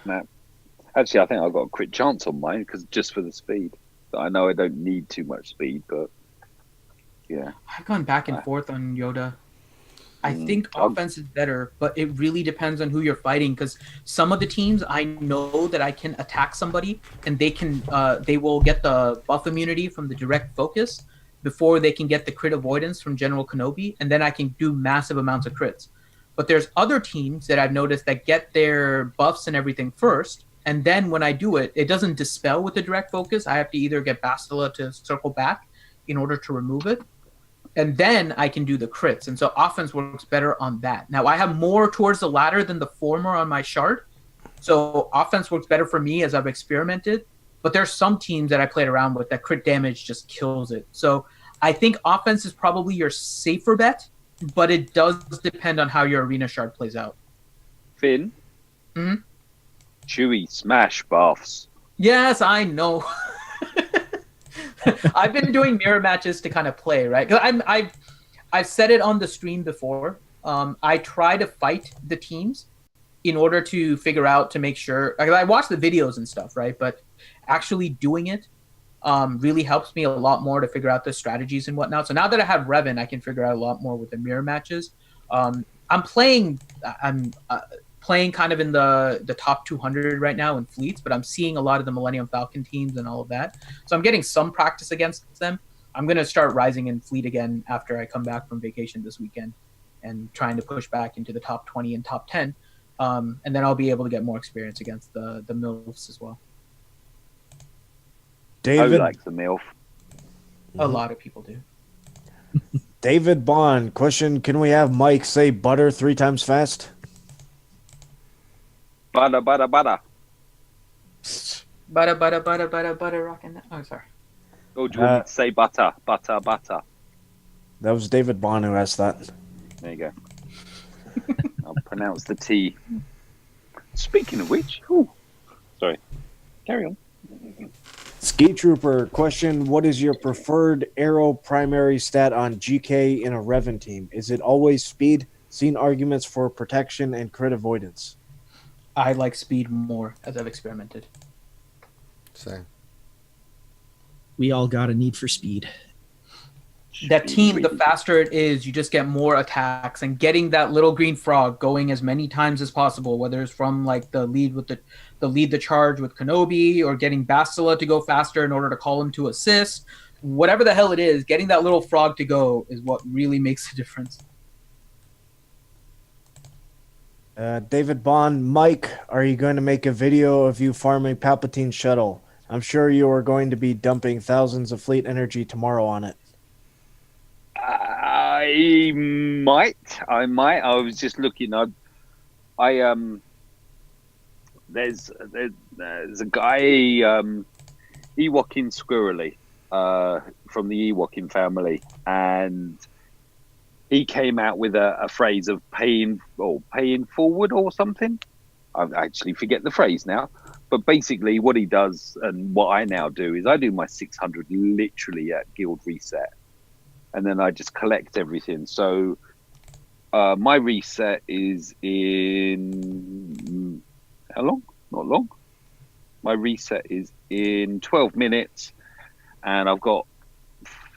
Speaker 3: No. Actually, I think I've got a crit chance on mine because just for the speed. I know I don't need too much speed, but yeah.
Speaker 6: I've gone back and forth on Yoda. I think offense is better, but it really depends on who you're fighting. Because some of the teams, I know that I can attack somebody, and they will get the buff immunity from the direct focus before they can get the crit avoidance from General Kenobi, and then I can do massive amounts of crits. But there's other teams that I've noticed that get their buffs and everything first, and then when I do it, it doesn't dispel with the direct focus. I have to either get Bastila to circle back in order to remove it, and then I can do the crits. And so offense works better on that. Now, I have more towards the latter than the former on my chart, so offense works better for me as I've experimented. But there's some teams that I played around with that crit damage just kills it. So I think offense is probably your safer bet, but it does depend on how your arena shard plays out.
Speaker 3: Finn?
Speaker 6: Mhm.
Speaker 3: Chewy smash buffs.
Speaker 6: Yes, I know. I've been doing mirror matches to kind of play, right? 'Cause I've said it on the stream before. I try to fight the teams in order to figure out to make sure. Like, I watch the videos and stuff, right? But actually doing it really helps me a lot more to figure out the strategies and whatnot. So now that I have Revan, I can figure out a lot more with the mirror matches. I'm playing kind of in the top 200 right now in fleets, but I'm seeing a lot of the Millennium Falcon teams and all of that. So I'm getting some practice against them. I'm going to start rising in fleet again after I come back from vacation this weekend and trying to push back into the top 20 and top 10. And then I'll be able to get more experience against the MILFs as well.
Speaker 2: David,
Speaker 3: Who likes the MILF?
Speaker 6: A lot of people do.
Speaker 2: David Bond, question: can we have Mike say butter 3 times fast?
Speaker 3: Butter, butter, butter.
Speaker 6: Butter, butter, butter, butter, butter, rockin'. Oh, sorry.
Speaker 3: Or do you want me to say butter, butter, butter?
Speaker 2: That was David Bond who asked that.
Speaker 3: There you go. I'll pronounce the T. Speaking of which, sorry, carry on.
Speaker 2: Ski Trooper, question: what is your preferred arrow primary stat on GK in a Revan team? Is it always speed? Seen arguments for protection and crit avoidance.
Speaker 6: I like speed more as I've experimented.
Speaker 1: Same.
Speaker 4: We all got a need for speed.
Speaker 6: That team, the faster it is, you just get more attacks, and getting that little green frog going as many times as possible, whether it's from like the lead the charge with Kenobi, or getting Bastila to go faster in order to call him to assist, whatever the hell it is, getting that little frog to go is what really makes a difference.
Speaker 2: David Bond, Mike, are you going to make a video of you farming Palpatine's shuttle? I'm sure you are going to be dumping thousands of fleet energy tomorrow on it.
Speaker 3: I might. I was just looking. There's a guy, Ewokin Squirrely, from the Ewokin family, and he came out with a phrase of paying forward or something. I actually forget the phrase now, but basically what he does and what I now do is I do my 600 literally at guild reset, and then I just collect everything. So my reset is in how long? Not long. My reset is in 12 minutes, and I've got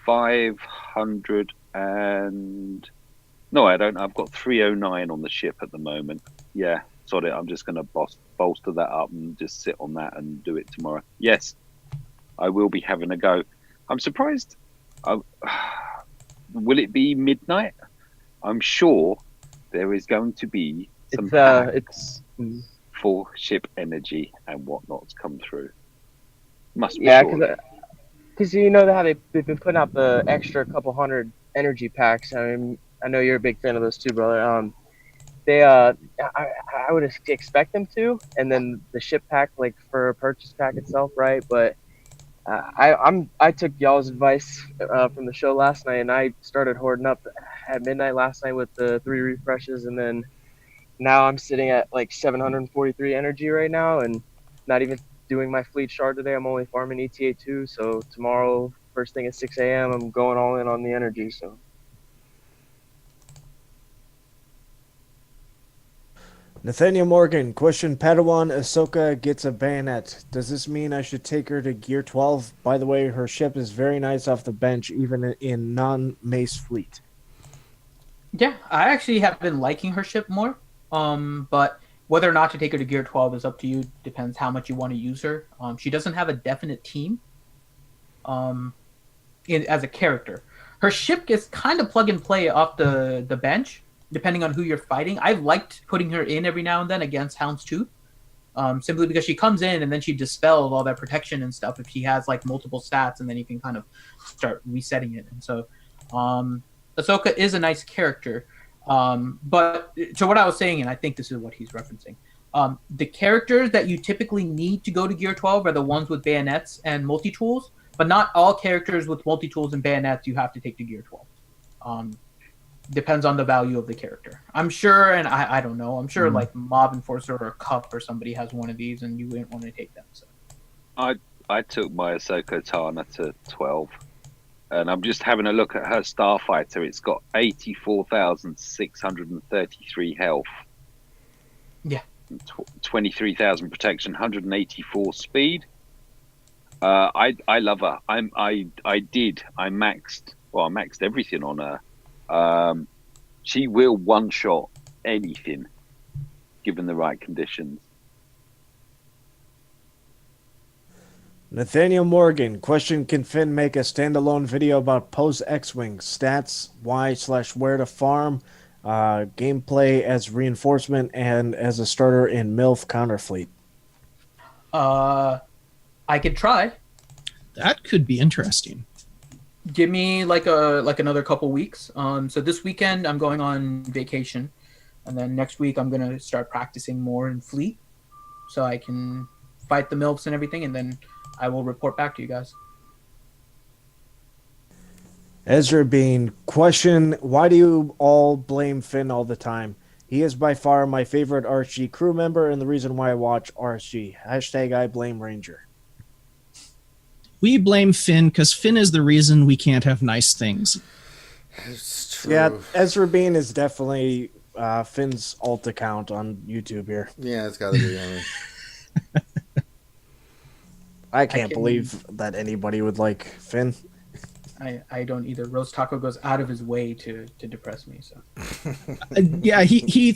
Speaker 3: 500 and no, I don't. I've got 309 on the ship at the moment. Yeah, sorry, I'm just going to bolster that up and just sit on that and do it tomorrow. Yes, I will be having a go. I'm surprised. Will it be midnight? I'm sure there is going to be some packs for ship energy and whatnot to come through. Must be.
Speaker 5: Yeah, because you know how they've been putting out the extra couple hundred energy packs. I mean, I know you're a big fan of those too, brother. I would expect them to, and then the ship pack, like for a purchase pack itself, right? But I took y'all's advice from the show last night, and I started hoarding up at midnight last night with the 3 refreshes, and then now I'm sitting at like 743 energy right now, and not even doing my fleet shard today. I'm only farming ETA 2, so tomorrow, first thing at 6 a.m., I'm going all in on the energy. So.
Speaker 2: Nathaniel Morgan, question: Padawan Ahsoka gets a bayonet. Does this mean I should take her to Gear 12? By the way, her ship is very nice off the bench, even in non-Mace fleet.
Speaker 6: Yeah, I actually have been liking her ship more. But whether or not to take her to Gear 12 is up to you. Depends how much you want to use her. She doesn't have a definite team as a character. Her ship gets kind of plug and play off the bench, depending on who you're fighting. I've liked putting her in every now and then against Houndstooth, simply because she comes in and then she dispels all that protection and stuff if she has like multiple stats, and then you can kind of start resetting it. And so Ahsoka is a nice character. But to what I was saying, and I think this is what he's referencing, the characters that you typically need to go to Gear 12 are the ones with bayonets and multi-tools, but not all characters with multi-tools and bayonets you have to take to Gear 12. Depends on the value of the character. I'm sure, and I don't know, I'm sure like Mob Enforcer or Cup or somebody has one of these and you wouldn't want to take them. So
Speaker 3: I took my Ahsoka Tana to 12. and I'm just having a look at her starfighter. It's got 84,633 health.
Speaker 6: Yeah.
Speaker 3: 23,000 protection, 184 speed. I love her. I maxed everything on her. She will one shot anything given the right conditions.
Speaker 2: Nathaniel Morgan, question: can Finn make a standalone video about post X-Wing stats, why/where to farm, gameplay as reinforcement, and as a starter in MILF Counterfleet?
Speaker 6: I could try.
Speaker 4: That could be interesting.
Speaker 6: Give me like another couple weeks. So this weekend I'm going on vacation, and then next week I'm gonna start practicing more in Fleet, so I can fight the MILFs and everything, and then I will report back to you guys.
Speaker 2: Ezra Bean, question: why do you all blame Finn all the time? He is by far my favorite RSG crew member and the reason why I watch RSG. Hashtag I blame Ranger.
Speaker 4: We blame Finn because Finn is the reason we can't have nice things.
Speaker 1: It's true.
Speaker 2: Yeah, Ezra Bean is definitely Finn's alt account on YouTube here.
Speaker 1: Yeah, it's got to be. I mean,
Speaker 2: I can't believe that anybody would like Finn.
Speaker 6: I don't either. Roast Taco goes out of his way to depress me. So
Speaker 4: Yeah, he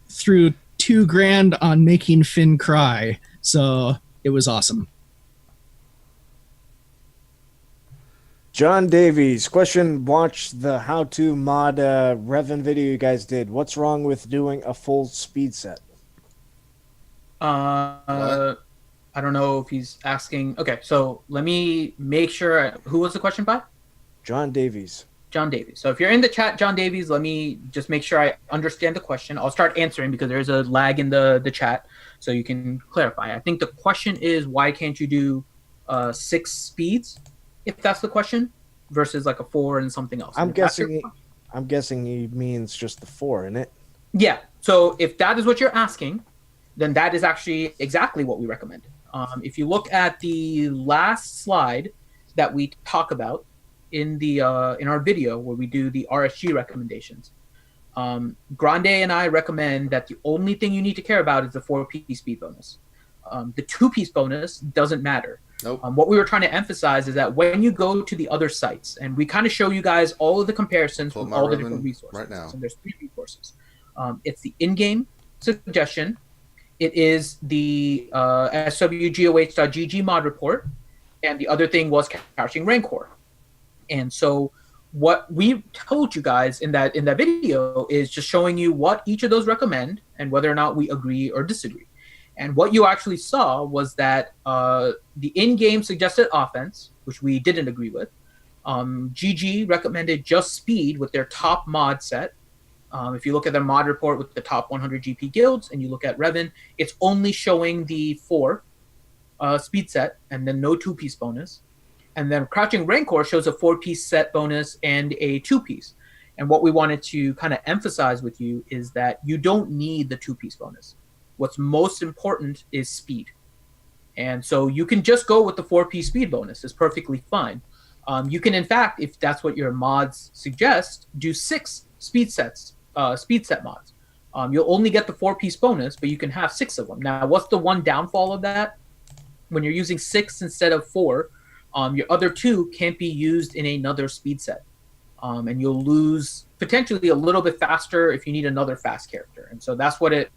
Speaker 4: threw $2,000 on making Finn cry, so it was awesome.
Speaker 2: John Davies, question: watch the how-to mod Revan video you guys did. What's wrong with doing a full speed set?
Speaker 6: I don't know if he's asking. Okay, so let me make sure. Who was the question by?
Speaker 2: John Davies.
Speaker 6: John Davies. So if you're in the chat, John Davies, let me just make sure I understand the question. I'll start answering because there's a lag in the chat, so you can clarify. I think the question is, why can't you do 6 speeds, if that's the question, versus like a 4 and something else?
Speaker 2: I'm guessing he means just the 4, isn't it?
Speaker 6: Yeah. So if that is what you're asking, then that is actually exactly what we recommend. If you look at the last slide that we talk about in the in our video where we do the RSG recommendations, Grande and I recommend that the only thing you need to care about is the 4-piece speed bonus. The 2-piece bonus doesn't matter.
Speaker 1: Nope.
Speaker 6: What we were trying to emphasize is that when you go to the other sites, and we kind of show you guys all of the comparisons from all the different resources.
Speaker 1: Right now.
Speaker 6: So there's 3 resources. It's the in-game suggestion. It is the swgoh.gg mod report, and the other thing was Couching Rancor. And so what we told you guys in that video is just showing you what each of those recommend and whether or not we agree or disagree. And what you actually saw was that the in-game suggested offense, which we didn't agree with, GG recommended just speed with their top mod set. If you look at the mod report with the top 100 GP guilds and you look at Revan, it's only showing the 4 speed set and then no 2-piece bonus. And then Crouching Rancor shows a 4-piece set bonus and a 2-piece. And what we wanted to kind of emphasize with you is that you don't need the 2-piece bonus. What's most important is speed. And so you can just go with the 4-piece speed bonus. It's perfectly fine. You can, in fact, if that's what your mods suggest, do 6 speed set mods. You'll only get the 4-piece bonus, but you can have 6 of them. Now, what's the one downfall of that? When you're using 6 instead of 4, your other 2 can't be used in another speed set. And you'll lose potentially a little bit faster if you need another fast character. And so that's what it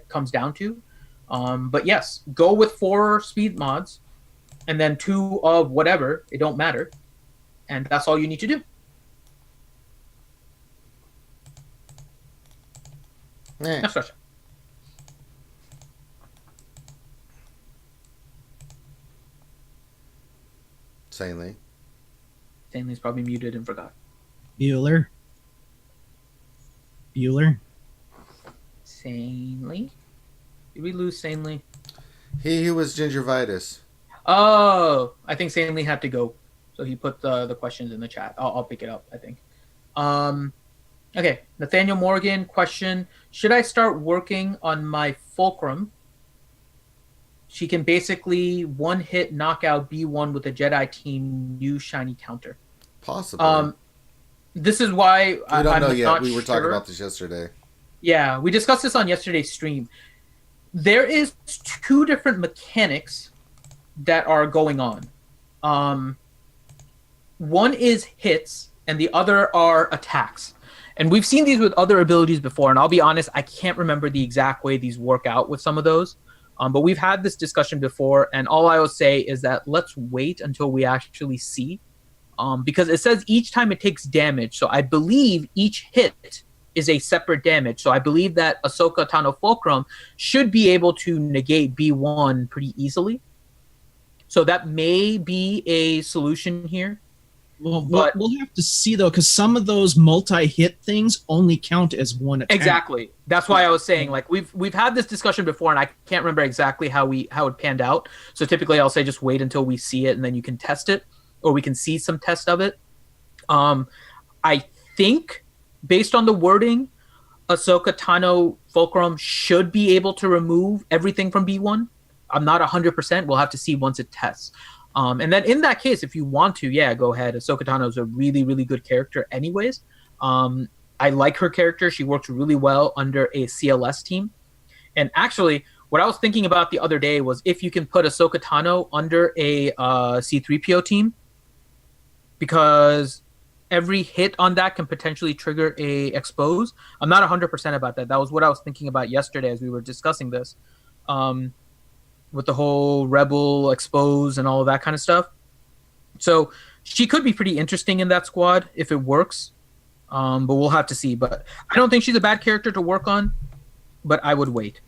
Speaker 6: comes down to. But yes, go with 4 speed mods and then 2 of whatever. It don't matter. And that's all you need to do. Next question.
Speaker 1: Sanely.
Speaker 6: Stanley's probably muted and forgot.
Speaker 4: Bueller.
Speaker 6: Sanely? Did we lose Sanely?
Speaker 1: He who was gingivitis.
Speaker 6: Oh, I think Sanely had to go. So he put the questions in the chat. I'll pick it up, I think. Okay, Nathaniel Morgan, question. Should I start working on my fulcrum She can basically one-hit knockout B1 with a Jedi team new shiny counter.
Speaker 1: Possibly.
Speaker 6: This is why
Speaker 1: We don't know
Speaker 6: I'm
Speaker 1: yet.
Speaker 6: not
Speaker 1: We were talking
Speaker 6: sure.
Speaker 1: about this yesterday.
Speaker 6: Yeah, we discussed this on yesterday's stream. There is 2 different mechanics that are going on. One is hits, and the other are attacks. And we've seen these with other abilities before, and I'll be honest, I can't remember the exact way these work out with some of those. But we've had this discussion before, and all I will say is that let's wait until we actually see. Because it says each time it takes damage, so I believe each hit is a separate damage. So I believe that Ahsoka Tano Fulcrum should be able to negate B1 pretty easily. So that may be a solution here.
Speaker 4: Well,
Speaker 6: But-
Speaker 4: we'll have to see though, because some of those multi-hit things only count as one attack.
Speaker 6: Exactly. That's why I was saying, like, we've had this discussion before, and I can't remember exactly how it panned out. So typically, I'll say just wait until we see it, and then you can test it, or we can see some test of it. I think, based on the wording, Ahsoka Tano Fulcrum should be able to remove everything from B1. I'm not 100%. We'll have to see once it tests. And then in that case, if you want to, yeah, go ahead. Ahsoka Tano is a really, really good character anyways. I like her character. She works really well under a CLS team. And actually, what I was thinking about the other day was if you can put Ahsoka Tano under a C-3PO team, because every hit on that can potentially trigger a expose. I'm not 100% about that. That was what I was thinking about yesterday as we were discussing this. With the whole Rebel expose and all of that kind of stuff. So she could be pretty interesting in that squad if it works. But we'll have to see. But I don't think she's a bad character to work on, but I would wait.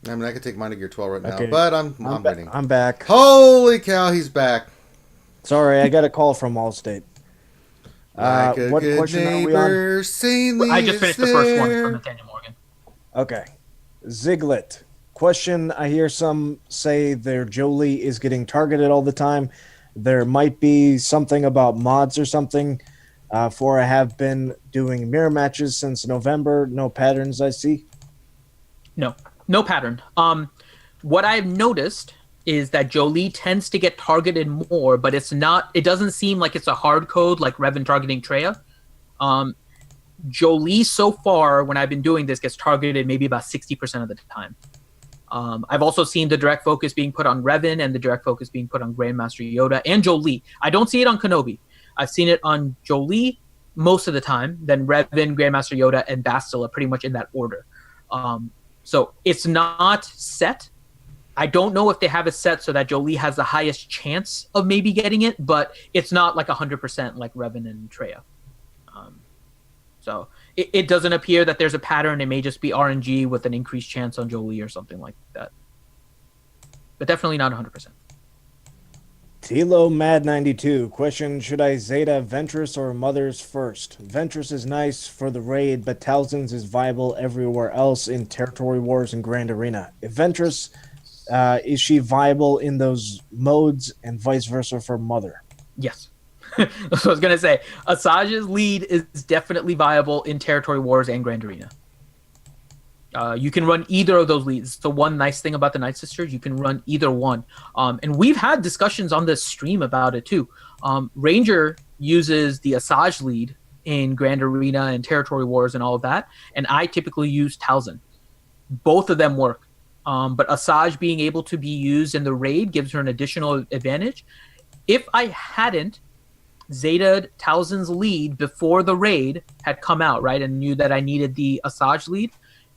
Speaker 1: I mean, I could take mine to Gear 12 right now,
Speaker 2: Okay.
Speaker 1: but I'm waiting.
Speaker 2: I'm back.
Speaker 1: Holy cow, he's back.
Speaker 2: Sorry, I got a call from Allstate.
Speaker 1: Like a
Speaker 2: What
Speaker 1: good
Speaker 2: question are we on?
Speaker 1: neighbor, sanely
Speaker 6: I just finished the first one
Speaker 1: there.
Speaker 6: from Nathaniel Morgan.
Speaker 2: Okay. Ziglet. Question, I hear some say their Jolie is getting targeted all the time. There might be something about mods or something. For I have been doing mirror matches since November. No patterns I see.
Speaker 6: No pattern. What I've noticed is that Jolie tends to get targeted more, but it doesn't seem like it's a hard code like Revan targeting Treya. Jolie so far, when I've been doing this, gets targeted maybe about 60% of the time. I've also seen the direct focus being put on Revan and the direct focus being put on Grandmaster Yoda and Jolie. I don't see it on Kenobi. I've seen it on Jolie most of the time, then Revan, Grandmaster Yoda, and Bastila, pretty much in that order. So it's not set. I don't know if they have it set so that Jolie has the highest chance of maybe getting it, but it's not like 100% like Revan and Treya. So it doesn't appear that there's a pattern. It may just be RNG with an increased chance on Jolie or something like that. But definitely not 100%.
Speaker 2: Tilo Mad 92. Question, should I Zeta Ventress or Mothers first? Ventress is nice for the raid, but Talzins is viable everywhere else in Territory Wars and Grand Arena. If Ventress, is she viable in those modes and vice versa for Mother?
Speaker 6: Yes. That's what I was going to say. Asajj's lead is definitely viable in Territory Wars and Grand Arena. You can run either of those leads. The one nice thing about the Night Sisters, you can run either one. And we've had discussions on this stream about it too. Ranger uses the Asajj lead in Grand Arena and Territory Wars and all of that. And I typically use Talzin. Both of them work. But Asajj being able to be used in the raid gives her an additional advantage. If I hadn't Zeta Talzin's lead before the raid had come out, right, and knew that I needed the Asajj lead,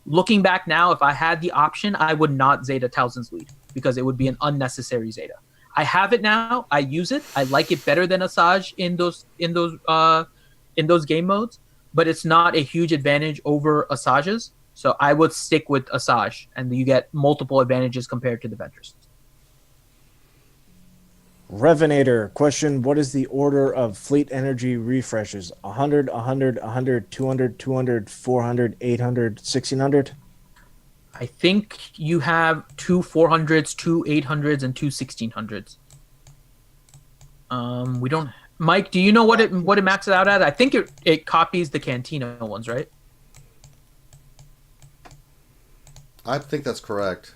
Speaker 6: looking back now, if I had the option, I would not Zeta Talzin's lead because it would be an unnecessary Zeta. I have it now. I use it. I like it better than Asajj in those game modes, but it's not a huge advantage over Asajj's. So I would stick with Asajj, and you get multiple advantages compared to the Ventress.
Speaker 2: Revenator. Question, what is the order of fleet energy refreshes? 100, 100, 100, 200, 200, 400, 800, 1600?
Speaker 6: I think you have 2 400s, 2 800s, and 2 1600s. We don't. Mike, do you know what it maxes out at? I think it copies the Cantina ones, right?
Speaker 1: I think that's correct.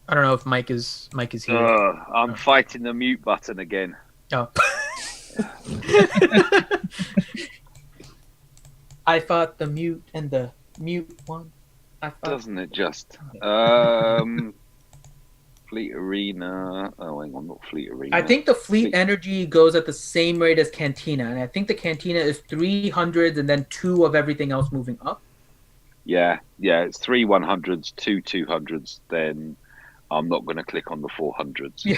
Speaker 6: I don't know if Mike is here.
Speaker 3: I'm fighting the mute button again.
Speaker 6: Oh. I fought the mute and the mute one.
Speaker 3: Doesn't it just? Fleet Arena. Oh, hang on, not Fleet Arena.
Speaker 6: I think the Fleet Energy goes at the same rate as Cantina, and I think the Cantina is 300s and then 2 of everything else moving up.
Speaker 3: Yeah, it's 3 100s, 2 200s. Then I'm not going to click on the 400s.
Speaker 6: Yeah.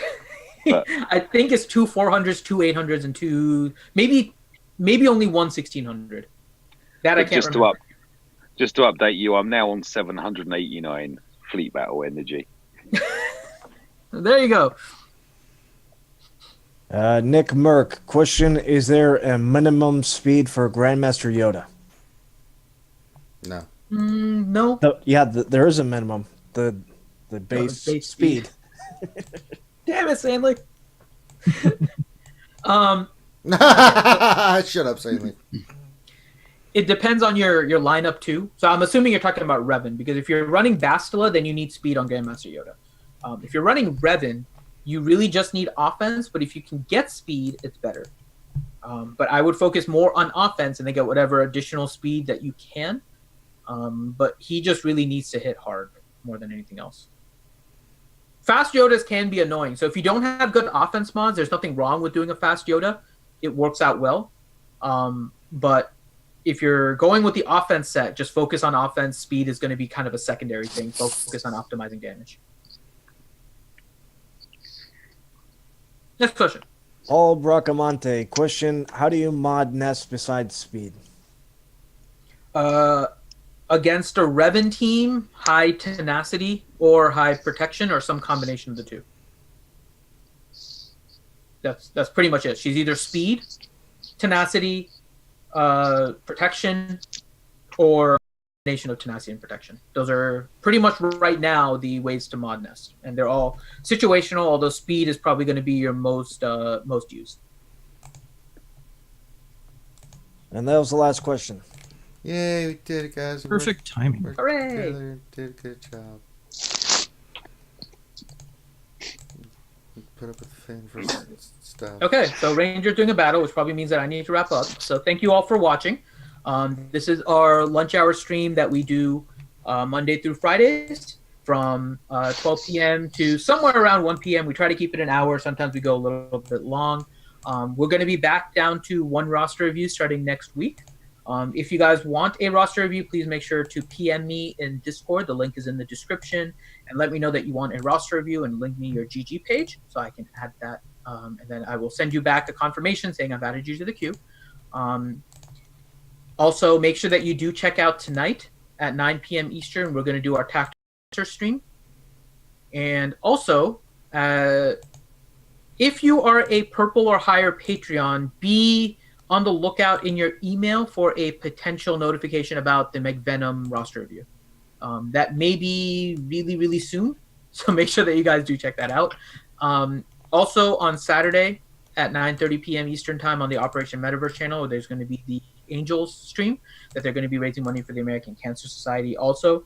Speaker 3: But
Speaker 6: I think it's 2 400s, 2 800s, and 2 maybe only 1 1600. That I can't remember.
Speaker 3: Just to update you, I'm now on 789 Fleet Battle Energy.
Speaker 6: There you go.
Speaker 2: Nick Merck, question: is there a minimum speed for Grandmaster Yoda?
Speaker 1: No.
Speaker 6: No.
Speaker 2: There is a minimum. The base speed.
Speaker 6: Damn it, Stanley.
Speaker 1: Shut up, Stanley.
Speaker 6: It depends on your lineup too. So I'm assuming you're talking about Revan, because if you're running Bastila, then you need speed on Grandmaster Yoda. If you're running Revan, you really just need offense, but if you can get speed, it's better. But I would focus more on offense and then get whatever additional speed that you can. But he just really needs to hit hard more than anything else. Fast Yodas can be annoying. So if you don't have good offense mods, there's nothing wrong with doing a fast Yoda. It works out well. But if you're going with the offense set, just focus on offense. Speed is going to be kind of a secondary thing. Focus on optimizing damage. Next question.
Speaker 2: Paul Bracamonte, question: how do you mod Nest besides speed?
Speaker 6: Against a Revan team, high tenacity or high protection, or some combination of the two. That's pretty much it. She's either speed, tenacity, protection, or a combination of tenacity and protection. Those are pretty much right now the ways to mod Nest, and they're all situational. Although speed is probably going to be your most used.
Speaker 2: And that was the last question.
Speaker 1: Yay, we did it, guys.
Speaker 4: Perfect timing.
Speaker 6: Hooray!
Speaker 1: Together, did a good job. Put up with the fan for stuff.
Speaker 6: Okay, so Ranger's doing a battle, which probably means that I need to wrap up. So thank you all for watching. This is our lunch hour stream that we do Monday through Fridays from 12 p.m. to somewhere around 1 p.m. We try to keep it an hour. Sometimes we go a little bit long. We're going to be back down to 1 roster review starting next week. If you guys want a roster review, please make sure to PM me in Discord. The link is in the description. And let me know that you want a roster review and link me your GG page so I can add that. And then I will send you back a confirmation saying I've added you to the queue. Also, make sure that you do check out tonight at 9 p.m. Eastern. We're going to do our tactical stream. And also, if you are a purple or higher Patreon, be on the lookout in your email for a potential notification about the McVenom roster review. That may be really, really soon. So make sure that you guys do check that out. Also on Saturday at 9:30 p.m. Eastern time on the Operation Metaverse channel, there's going to be the Angels stream that they're going to be raising money for the American Cancer Society also.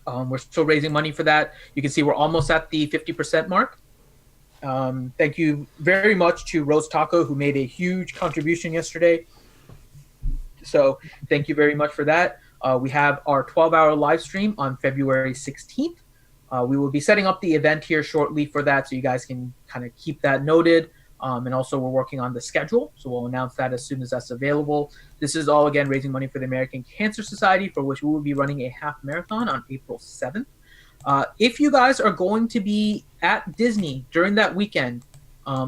Speaker 6: We're still raising money for that. You can see we're almost at the 50% mark. Thank you very much to Rose Taco, who made a huge contribution yesterday. So thank you very much for that. We have our 12-hour live stream on February 16th. We will be setting up the event here shortly for that, so you guys can kind of keep that noted. And also we're working on the schedule, so we'll announce that as soon as that's available. This is all, again, raising money for the American Cancer Society, for which we will be running a half marathon on April 7th. If you guys are going to be at Disney during that weekend,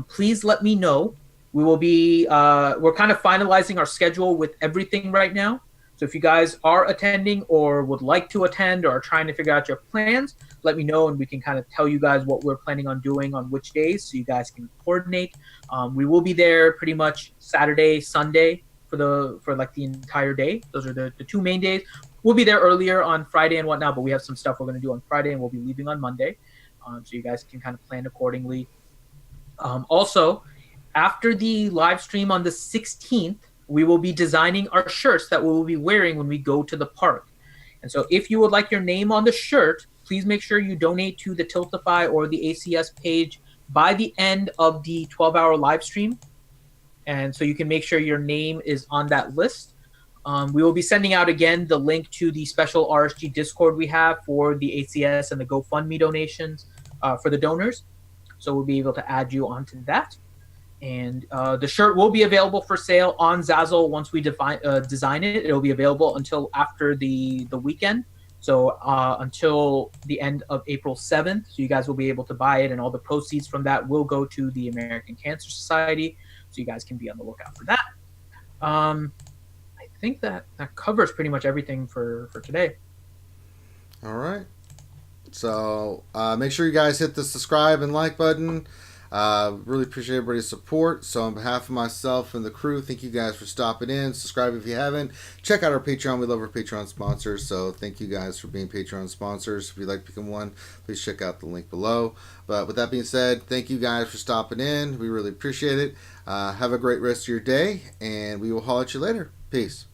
Speaker 6: please let me know. We will be, we're kind of finalizing our schedule with everything right now. So if you guys are attending or would like to attend or are trying to figure out your plans, let me know and we can kind of tell you guys what we're planning on doing on which days so you guys can coordinate. We will be there pretty much Saturday, Sunday for like the entire day. Those are the 2 main days. We'll be there earlier on Friday and whatnot, but we have some stuff we're going to do on Friday and we'll be leaving on Monday. So you guys can kind of plan accordingly. Also, after the live stream on the 16th, we will be designing our shirts that we will be wearing when we go to the park. And so if you would like your name on the shirt, please make sure you donate to the Tiltify or the ACS page by the end of the 12-hour live stream. And so you can make sure your name is on that list. We will be sending out again the link to the special RSG Discord we have for the ACS and the GoFundMe donations for the donors. So we'll be able to add you onto that. And the shirt will be available for sale on Zazzle once we design it. It'll be available until after the weekend. So until the end of April 7th. So you guys will be able to buy it, and all the proceeds from that will go to the American Cancer Society. So you guys can be on the lookout for that. I think that covers pretty much everything for today.
Speaker 1: All right. So make sure you guys hit the subscribe and like button. Really appreciate everybody's support. So on behalf of myself and the crew, thank you guys for stopping in. Subscribe if you haven't. Check out our Patreon. We love our Patreon sponsors. So thank you guys for being Patreon sponsors. If you'd like to become one, please check out the link below. But with that being said, thank you guys for stopping in. We really appreciate it. Have a great rest of your day, and we will holler at you later. Peace.